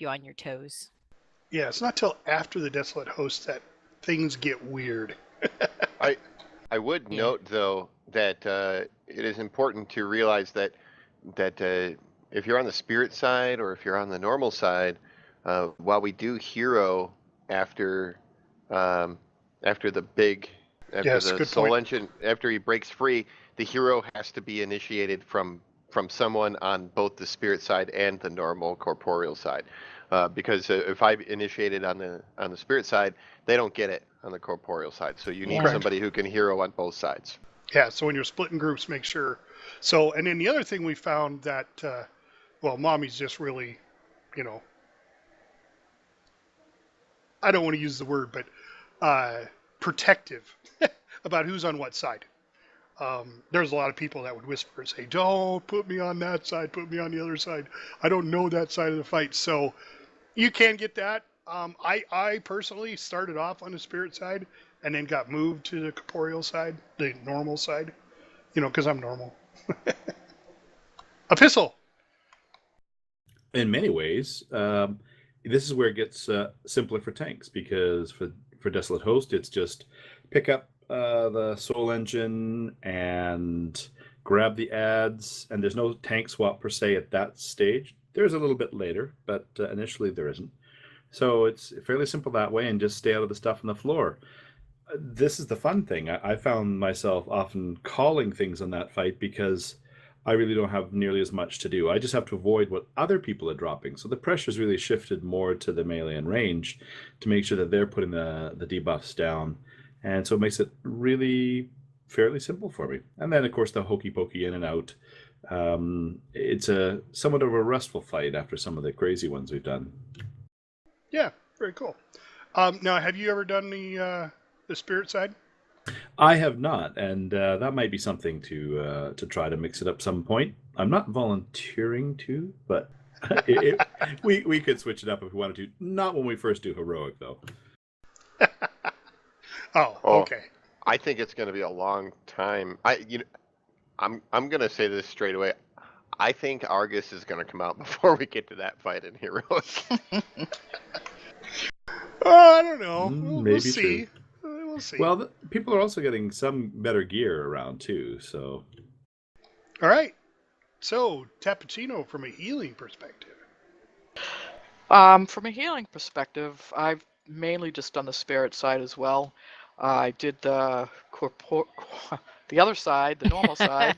you on your toes. Yeah, it's not till after the Desolate host that things get weird. I would note, though, that it is important to realize that if you're on the spirit side or if you're on the normal side, while we do hero after the soul engine, after he breaks free, the hero has to be initiated from someone on both the spirit side and the normal corporeal side. Because if I initiate it on the spirit side, they don't get it on the corporeal side. So you need somebody who can hero on both sides. Yeah, so when you're splitting groups, make sure. So, and then the other thing we found that, Mommy's just really, I don't want to use the word, but protective about who's on what side. There's a lot of people that would whisper and say, don't put me on that side, put me on the other side. I don't know that side of the fight. So you can get that. I personally started off on the spirit side and then got moved to the corporeal side, the normal side, because I'm normal. Epistle. In many ways, this is where it gets simpler for tanks, because for Desolate Host, it's just pick up the soul engine and grab the ads, and there's no tank swap per se at that stage. There's a little bit later, but initially there isn't. So it's fairly simple that way, and just stay out of the stuff on the floor. This is the fun thing. I found myself often calling things on that fight because I really don't have nearly as much to do. I just have to avoid what other people are dropping. So the pressure's really shifted more to the melee and range to make sure that they're putting the debuffs down. And so it makes it really fairly simple for me. And then, of course, the hokey pokey in and out. It's a somewhat of a restful fight after some of the crazy ones we've done. Yeah, very cool. Now, have you ever done the spirit side? I have not, and that might be something to try to mix it up some point. I'm not volunteering to, but we could switch it up if we wanted to. Not when we first do heroic, though. Oh, Oh, okay. I think it's going to be a long time. I'm going to say this straight away. I think Argus is going to come out before we get to that fight in heroic. Oh, I don't know. Maybe We'll see. true. We'll see. Well, people are also getting some better gear around too, so. All right. So, Tapachino, from a healing perspective. From a healing perspective, I've mainly just done the spirit side as well. I did the the other side, the normal side,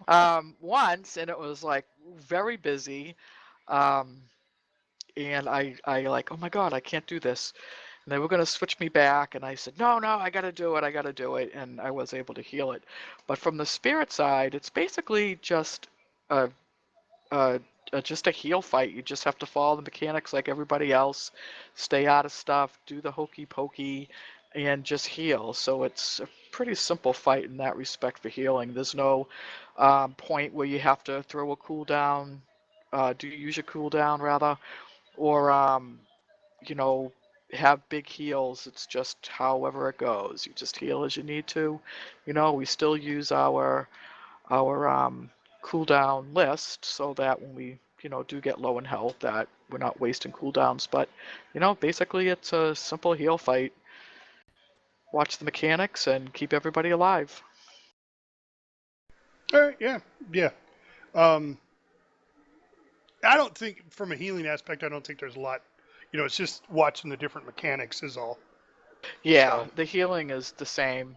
Normal. once, and it was like very busy. Um, and I like, oh my God, I can't do this. And they were going to switch me back, and I said, no, I got to do it, and I was able to heal it. But from the spirit side, it's basically just a, just a heal fight. You just have to follow the mechanics like everybody else, stay out of stuff, do the hokey pokey, and just heal. So it's a pretty simple fight in that respect for healing. There's no point where you have to throw a cooldown, use your cooldown rather, or have big heals. It's just however it goes. You just heal as you need to. We still use our cooldown list so that when we do get low in health, that we're not wasting cooldowns. But basically it's a simple heal fight. Watch the mechanics and keep everybody alive. All right. Yeah. I don't think, from a healing aspect, I don't think there's a lot. It's just watching the different mechanics is all. Yeah, So. the healing is the same.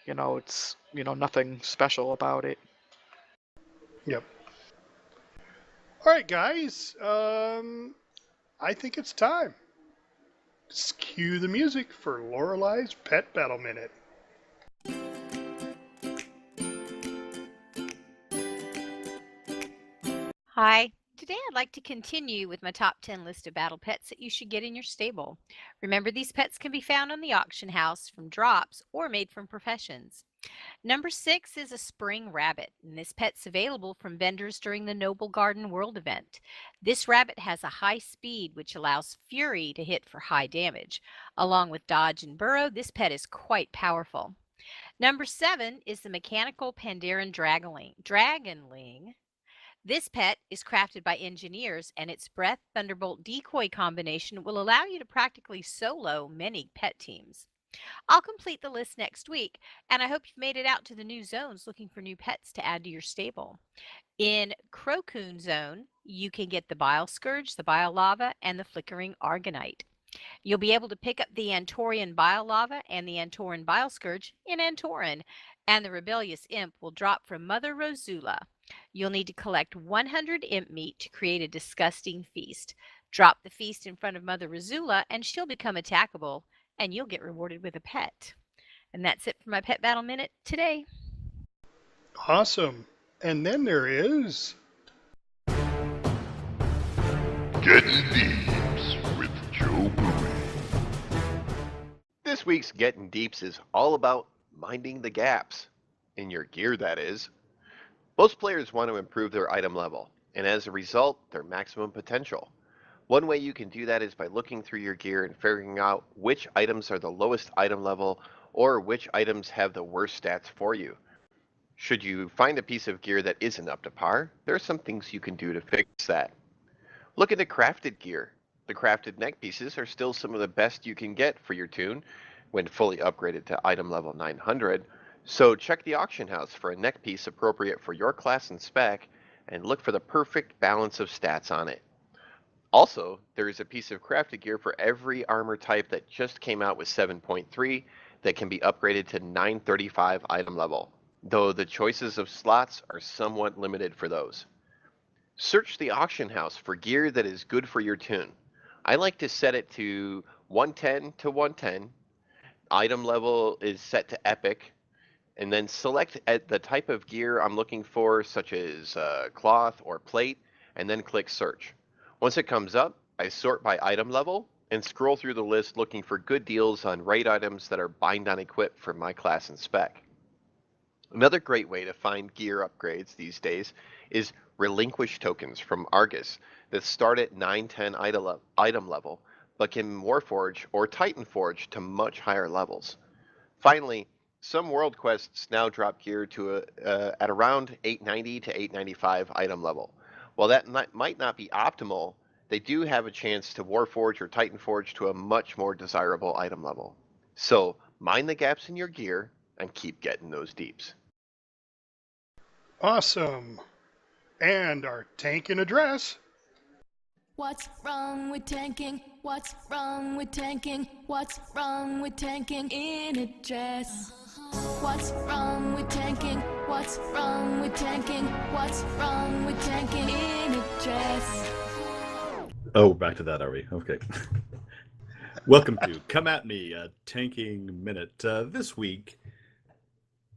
It's nothing special about it. Yep. All right, guys. I think it's time. Just cue the music for Lorelei's Pet Battle Minute. Hi. Today I'd like to continue with my top 10 list of battle pets that you should get in your stable. Remember, these pets can be found on the auction house from drops or made from professions. Number 6 is a spring rabbit, and this pet's available from vendors during the Noble Garden World event. This rabbit has a high speed, which allows Fury to hit for high damage. Along with dodge and burrow, this pet is quite powerful. Number 7 is the mechanical Pandaren Dragonling. This pet is crafted by engineers, and its Breath Thunderbolt decoy combination will allow you to practically solo many pet teams. I'll complete the list next week, and I hope you've made it out to the new zones looking for new pets to add to your stable. In Crocoon Zone, you can get the Bile Scourge, the Bile Lava, and the Flickering Argonite. You'll be able to pick up the Antorian Bile Lava and the Antoran Bile Scourge in Antoran, and the Rebellious Imp will drop from Mother Rosula. You'll need to collect 100 imp meat to create a disgusting feast. Drop the feast in front of Mother Rosula, and she'll become attackable, and you'll get rewarded with a pet. And that's it for my Pet Battle Minute today. Awesome. And then there is... Getting Deeps with JobUI. This week's Getting Deeps is all about minding the gaps. In your gear, that is. Most players want to improve their item level, and as a result, their maximum potential. One way you can do that is by looking through your gear and figuring out which items are the lowest item level or which items have the worst stats for you. Should you find a piece of gear that isn't up to par, there are some things you can do to fix that. Look at the crafted gear. The crafted neck pieces are still some of the best you can get for your tune when fully upgraded to item level 900. So check the auction house for a neck piece appropriate for your class and spec, and look for the perfect balance of stats on it. Also, there is a piece of crafted gear for every armor type that just came out with 7.3 that can be upgraded to 935 item level, though the choices of slots are somewhat limited for those. Search the auction house for gear that is good for your tune. I like to set it to 110 to 110. Item level is set to epic. And then select the type of gear I'm looking for, such as cloth or plate, and then click search. Once it comes up, I sort by item level and scroll through the list looking for good deals on raid items that are bind on equip for my class and spec. Another great way to find gear upgrades these days is relinquish tokens from Argus that start at 9-10 item level, but can Warforge or Titan Forge to much higher levels. Finally, some world quests now drop gear to at around 890 to 895 item level. While that might not be optimal, they do have a chance to Warforge or Titan Forge to a much more desirable item level. So mind the gaps in your gear and keep getting those deeps. Awesome. And our tanking address. What's wrong with tanking? What's wrong with tanking? What's wrong with tanking in a dress? What's wrong with tanking? What's wrong with tanking? What's wrong with tanking in a dress? Oh, back to that, are we? Okay. Welcome to Come At Me, a Tanking Minute. This week,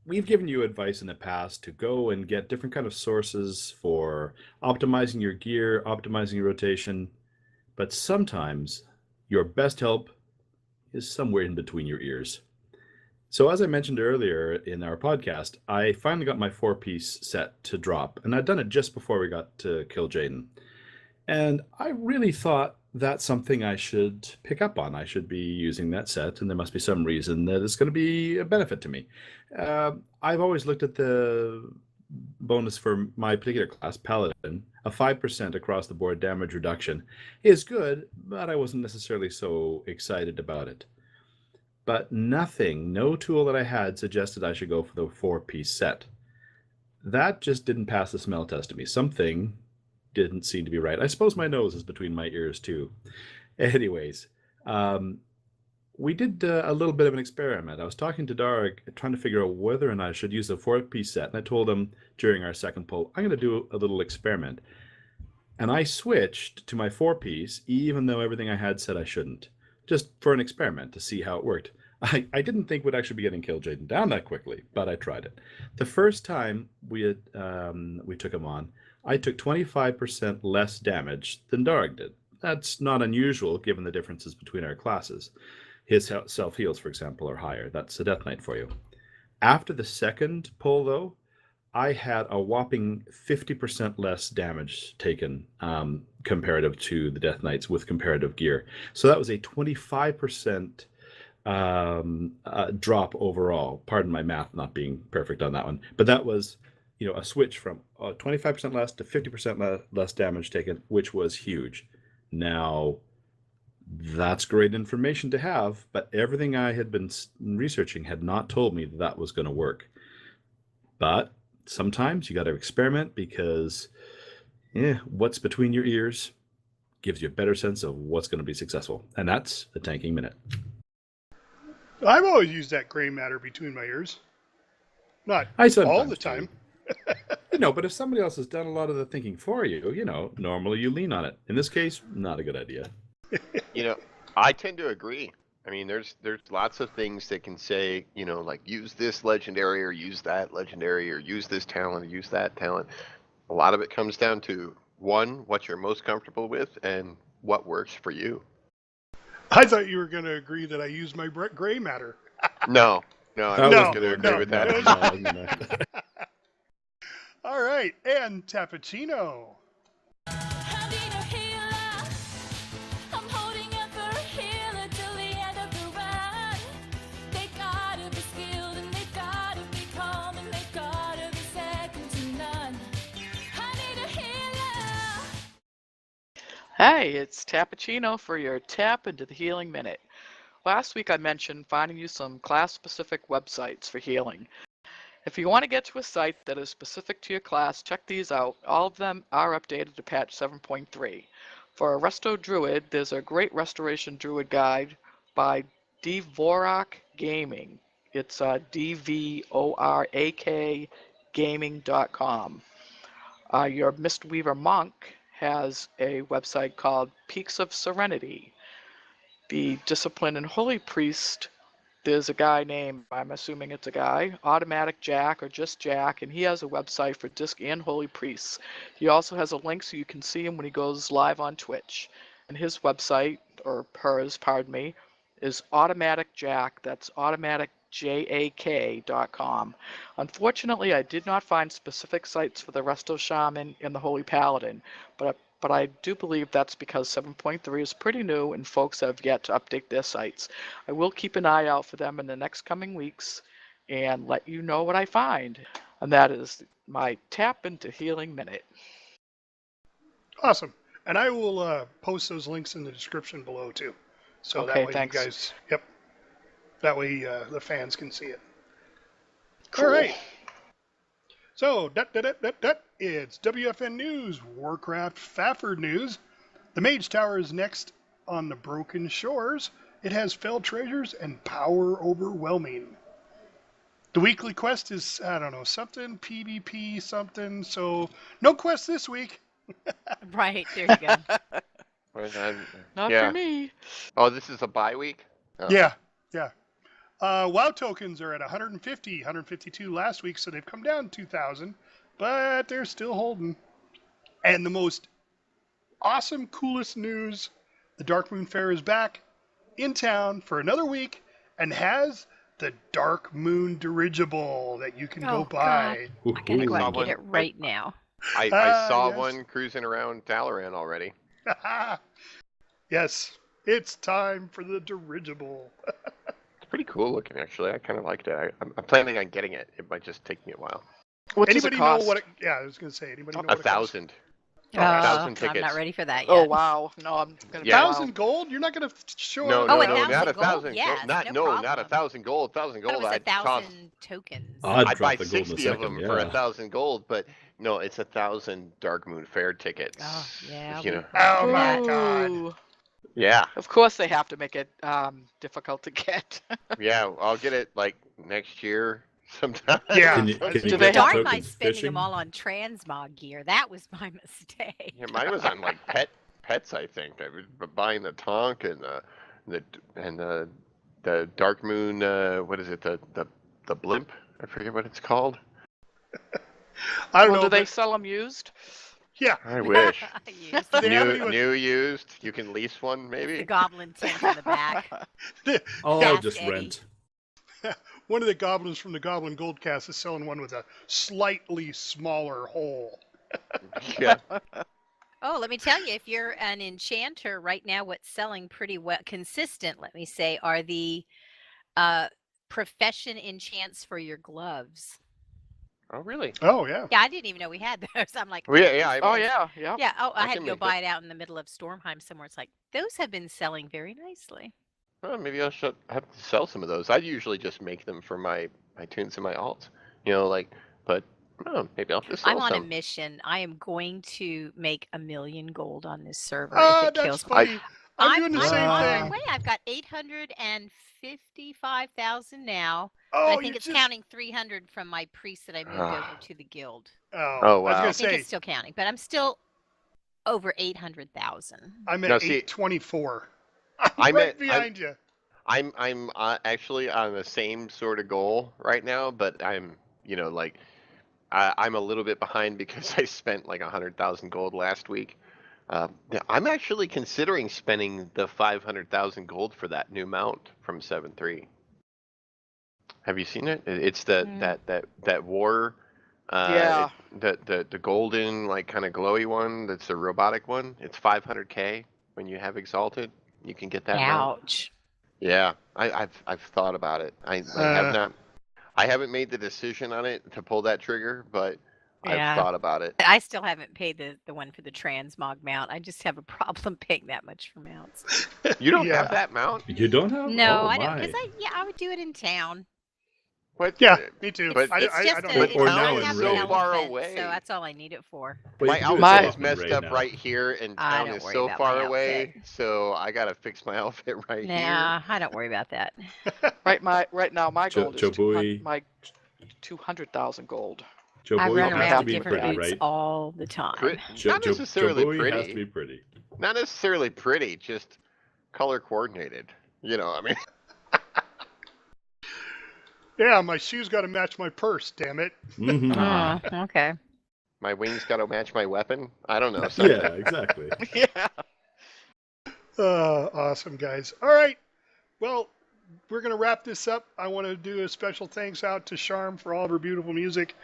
we've given you advice in the past to go and get different kind of sources for optimizing your gear, optimizing your rotation, but sometimes your best help is somewhere in between your ears. So as I mentioned earlier in our podcast, I finally got my 4-piece set to drop, and I'd done it just before we got to kill Jaden. And I really thought that's something I should pick up on. I should be using that set, and there must be some reason that it's going to be a benefit to me. I've always looked at the bonus for my particular class, Paladin. A 5% across the board damage reduction is good, but I wasn't necessarily so excited about it. But no tool that I had suggested I should go for the 4-piece set. That just didn't pass the smell test to me. Something didn't seem to be right. I suppose my nose is between my ears too. Anyways, we did a little bit of an experiment. I was talking to Darg, trying to figure out whether or not I should use a 4-piece set. And I told him during our second poll, I'm going to do a little experiment. And I switched to my 4-piece, even though everything I had said I shouldn't, just for an experiment to see how it worked. I didn't think we'd actually be getting Kill Jaden down that quickly, but I tried it. The first time we took him on, I took 25% less damage than Darg did. That's not unusual given the differences between our classes. His self-heals, for example, are higher. That's a Death Knight for you. After the second pull, though, I had a whopping 50% less damage taken comparative to the Death Knights with comparative gear. So that was a 25% drop overall. Pardon my math not being perfect on that one. But that was, a switch from 25% less to 50% less damage taken, which was huge. Now, that's great information to have, but everything I had been researching had not told me that was going to work. But sometimes you got to experiment because what's between your ears gives you a better sense of what's going to be successful. And that's the Tanking Minute. I've always used that gray matter between my ears. Not all the time. But if somebody else has done a lot of the thinking for you, normally you lean on it. In this case, not a good idea. I tend to agree. I mean, there's lots of things that can say, like use this legendary or use that legendary or use this talent or use that talent. A lot of it comes down to, one, what you're most comfortable with and what works for you. I thought you were going to agree that I use my gray matter. No, I wasn't going to agree with that. All right, and Tapachino. Hey, it's Tapachino for your Tap into the Healing Minute. Last week I mentioned finding you some class-specific websites for healing. If you want to get to a site that is specific to your class, check these out. All of them are updated to patch 7.3. For a Resto Druid, there's a great Restoration Druid guide by Dvorak Gaming. It's DVORAK gaming.com. Your Mistweaver Monk has a website called Peaks of Serenity. The Discipline and Holy Priest, there's a guy named, I'm assuming it's a guy, Automatic Jack or just Jack, and he has a website for Disc and Holy Priests. He also has a link so you can see him when he goes live on Twitch. and his website, or hers, pardon me, is Automatic Jack. That's automaticjak.com. Unfortunately, I did not find specific sites for the Resto Shaman and the Holy Paladin, but I do believe that's because 7.3 is pretty new and folks have yet to update their sites. I will keep an eye out for them in the next coming weeks and let you know what I find. And that is my Tap into Healing Minute. Awesome. And I will post those links in the description below too. So Okay, that way thanks. you guys, yep. That way the fans can see it. Cool. All right. So, it's WFN News, Warcraft Fafford News. The Mage Tower is next on the Broken Shores. It has fell treasures and power overwhelming. The weekly quest is, I don't know, something, PvP something, so no quest this week. Right, there you go. Not Yeah. for me. Oh, this is a bye week? Oh. Yeah. WoW tokens are at 150, 152 last week, so they've come down 2,000, but they're still holding. And the most awesome, coolest news, the Dark Moon Fair is back in town for another week and has the Dark Moon dirigible that you can go buy. I gotta go out and Ooh. get it right now. I saw yes. one cruising around Dalaran already. Yes, it's time for the dirigible. It's pretty cool looking, actually. I kind of liked it. I'm planning on getting it. It might just take me a while. What does it Anybody know cost? what it, yeah, I was going to say, anybody know what it costs? 1,000. Oh, 1,000 I'm tickets. not ready for that yet. Oh, wow. No, I'm going to Yeah. 1,000 gold? You're not going to show No, up? no, Oh, no, 1,000 not 1,000 gold? gold. Yes, Not no not problem. 1,000 gold. 1,000 I thought gold. it was I'd cost. 1,000 tokens. I'd I'd drop buy the gold in a 60 of second, them yeah. for 1,000 gold, but no, it's 1,000 Dark Moon Fair tickets. Oh, yeah. You know. Oh my god. Ooh. Yeah, Of course they have to make it difficult to get. yeah. I'll get it like next year sometime. Yeah. Can you Do get they the have- Darn my tokens spending fishing? them all on transmog gear. That was my mistake. Yeah, mine was on like pets. I think I was buying the Tonk and the Dark Moon. What is it? The blimp? I forget what it's called. I don't Well, know. do they but- sell them used? yeah. I wish. Used They have any new, with- new used. You can lease one the maybe. goblin tent in the back. I'll Fast just Eddie. rent. One of the goblins from the Goblin Goldcast is selling one with a slightly smaller hole. Yeah. Oh, let me tell you, if you're an enchanter right now, what's selling pretty well, consistent, let me say, are the profession enchants for your gloves. Oh really? Oh, yeah. Yeah, I didn't even know we had those. I'm like, Well, yeah. I, Oh, yeah. Yeah. yeah. Oh, I I had can to go make buy that. it out in the middle of Stormheim somewhere. It's like those have been selling very nicely. Well, maybe I should have to sell some of those. I usually just make them for my tunes and my alts. You know, like, but oh, maybe I'll just sell I'm on a some. mission. I am going to make 1,000,000 gold on this server Ah, if it that's kills me. funny. I'm doing the I'm same on my thing. way. I've got 855,000 now. Oh, I think you it's just... counting 300 from my priest that I moved over to the guild. Oh, Oh, I was wow. I going to think say, it's still counting, but I'm still over 800,000. I'm at Now, see- 824. I'm right at- behind you. I'm actually on the same sort of goal right now, but I'm like I'm a little bit behind because I spent like 100,000 gold last week. I'm actually considering spending the 500,000 gold for that new mount from 7.3. Have you seen it? It's that war. Yeah. The golden like kind of glowy one. That's a robotic one. It's 500k when you have exalted. You can get that mount. Ouch. Yeah, I've thought about it. I have not. I haven't made the decision on it to pull that trigger, but Yeah. I've thought about it. I still haven't paid the one for the transmog mount. I just have a problem paying that much for mounts. You don't Yeah. have that mount? You don't have? No, Oh, I don't. my. Because I would do it in town. What? Yeah, me too. But I, It's I, just I don't a, know. it's Or just now a in half Ray. an So far elephant, away. So that's all I need it for. Well, you My can do it outfit so is often messed right up now. right here, and I town don't is worry so about far my away. outfit. So I gotta fix my outfit right here. Nah, I don't worry about that. Right now my gold is Jobui. 200,000 gold. Joe I Boy run has around to with be different pretty, boots right? all the time. Not necessarily Joe Boy has pretty. to be pretty. Not necessarily pretty, just color coordinated. You know, I mean. Yeah, my shoes got to match my purse, damn it. Mhm. Oh, okay. My wings got to match my weapon. I don't know. something. Yeah, exactly. Yeah. Awesome, guys. All right. Well, we're going to wrap this up. I want to do a special thanks out to Charm for all of her beautiful music.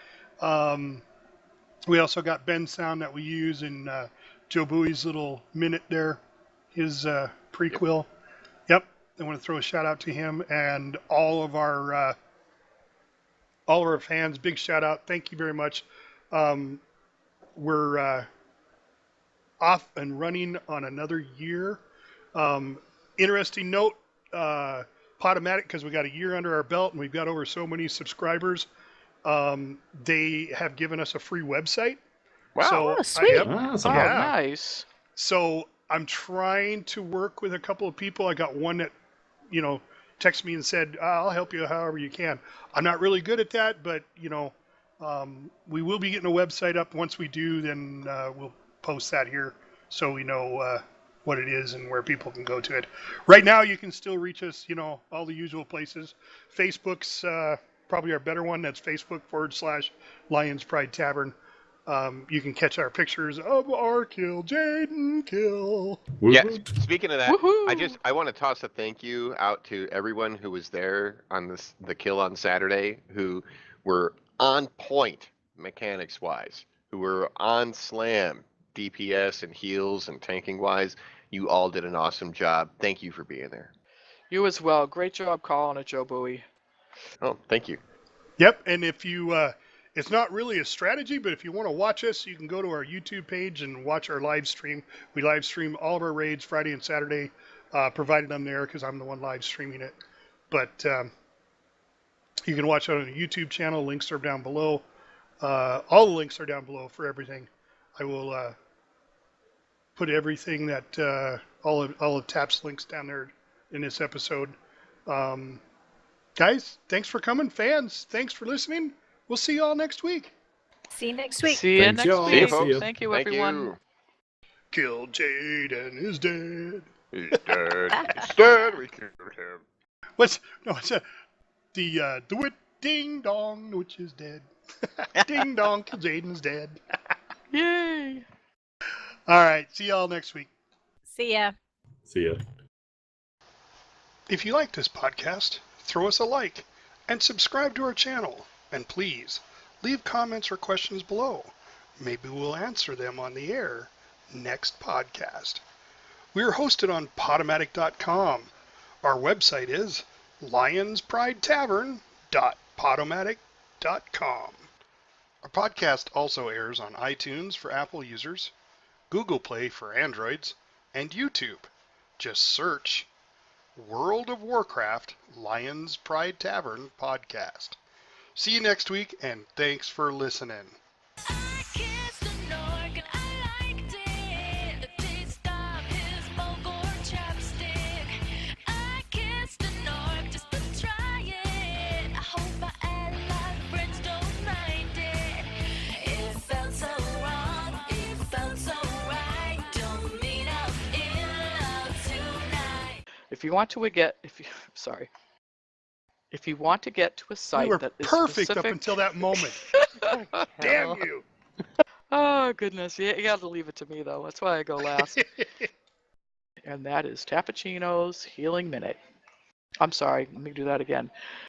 We also got BenSound that we use in JoBui's little minute there, his prequel. Yep. I want to throw a shout out to him and all of our fans. Big shout out. Thank you very much. We're off and running on another year. Interesting note, Podomatic, because we got a year under our belt and we've got over so many subscribers, they have given us a free website. Wow. So, Oh, sweet. yep. Oh, Awesome. nice. So I'm trying to work with a couple of people. I got one that, texted me and said, I'll help you however you can. I'm not really good at that, but, we will be getting a website up. Once we do, then we'll post that here so we know what it is and where people can go to it. Right now, you can still reach us, all the usual places. Facebook's probably our better one. That's Facebook.com/LionsPrideTavern. You can catch our pictures of our kill, Jaden kill. Yeah. Woo-hoo. Speaking of that, Woohoo! I want to toss a thank you out to everyone who was there on the kill on Saturday, who were on point mechanics wise, who were on slam DPS and heals and tanking wise. You all did an awesome job. Thank you for being there. You as well. Great job calling it, JoBui. Oh, thank you. Yep, and if you, it's not really a strategy, but if you want to watch us, you can go to our YouTube page and watch our live stream. We live stream all of our raids Friday and Saturday, provided I'm there because I'm the one live streaming it. But you can watch it on the YouTube channel. Links are down below. All the links are down below for everything. I will put everything that all of Tap's links down there in this episode. Guys, thanks for coming. Fans, thanks for listening. We'll see you all next week. See you next week. See you Thanks, next y'all. See you, week. folks. Thank you, Thank everyone. you. Kill Jaden is dead. He's dead. He's dead. We killed him. What's the wit ding dong, the witch is dead. Ding dong, Kill Jaden's dead. Yay! All right, see y'all next week. See ya. See ya. If you like this podcast, throw us a like and subscribe to our channel. And please, leave comments or questions below. Maybe we'll answer them on the air next podcast. We are hosted on Podomatic.com. Our website is Lionspridetavern.podomatic.com. Our podcast also airs on iTunes for Apple users, Google Play for Androids, and YouTube. Just search World of Warcraft Lions Pride Tavern Podcast. See you next week, and thanks for listening. I kissed an orc and I liked it. The taste of his Bulgur chapstick. I kissed an orc just to try it. I hope I like friends don't mind it. It felt so wrong, it felt so right. Don't meet up in love tonight. If you want to get, if you want to get to a site You were that is perfect specific... up until that moment. Damn you. Oh, goodness. You got to leave it to me, though. That's why I go last. And that is Tapachino's Healing Minute. I'm sorry. Let me do that again.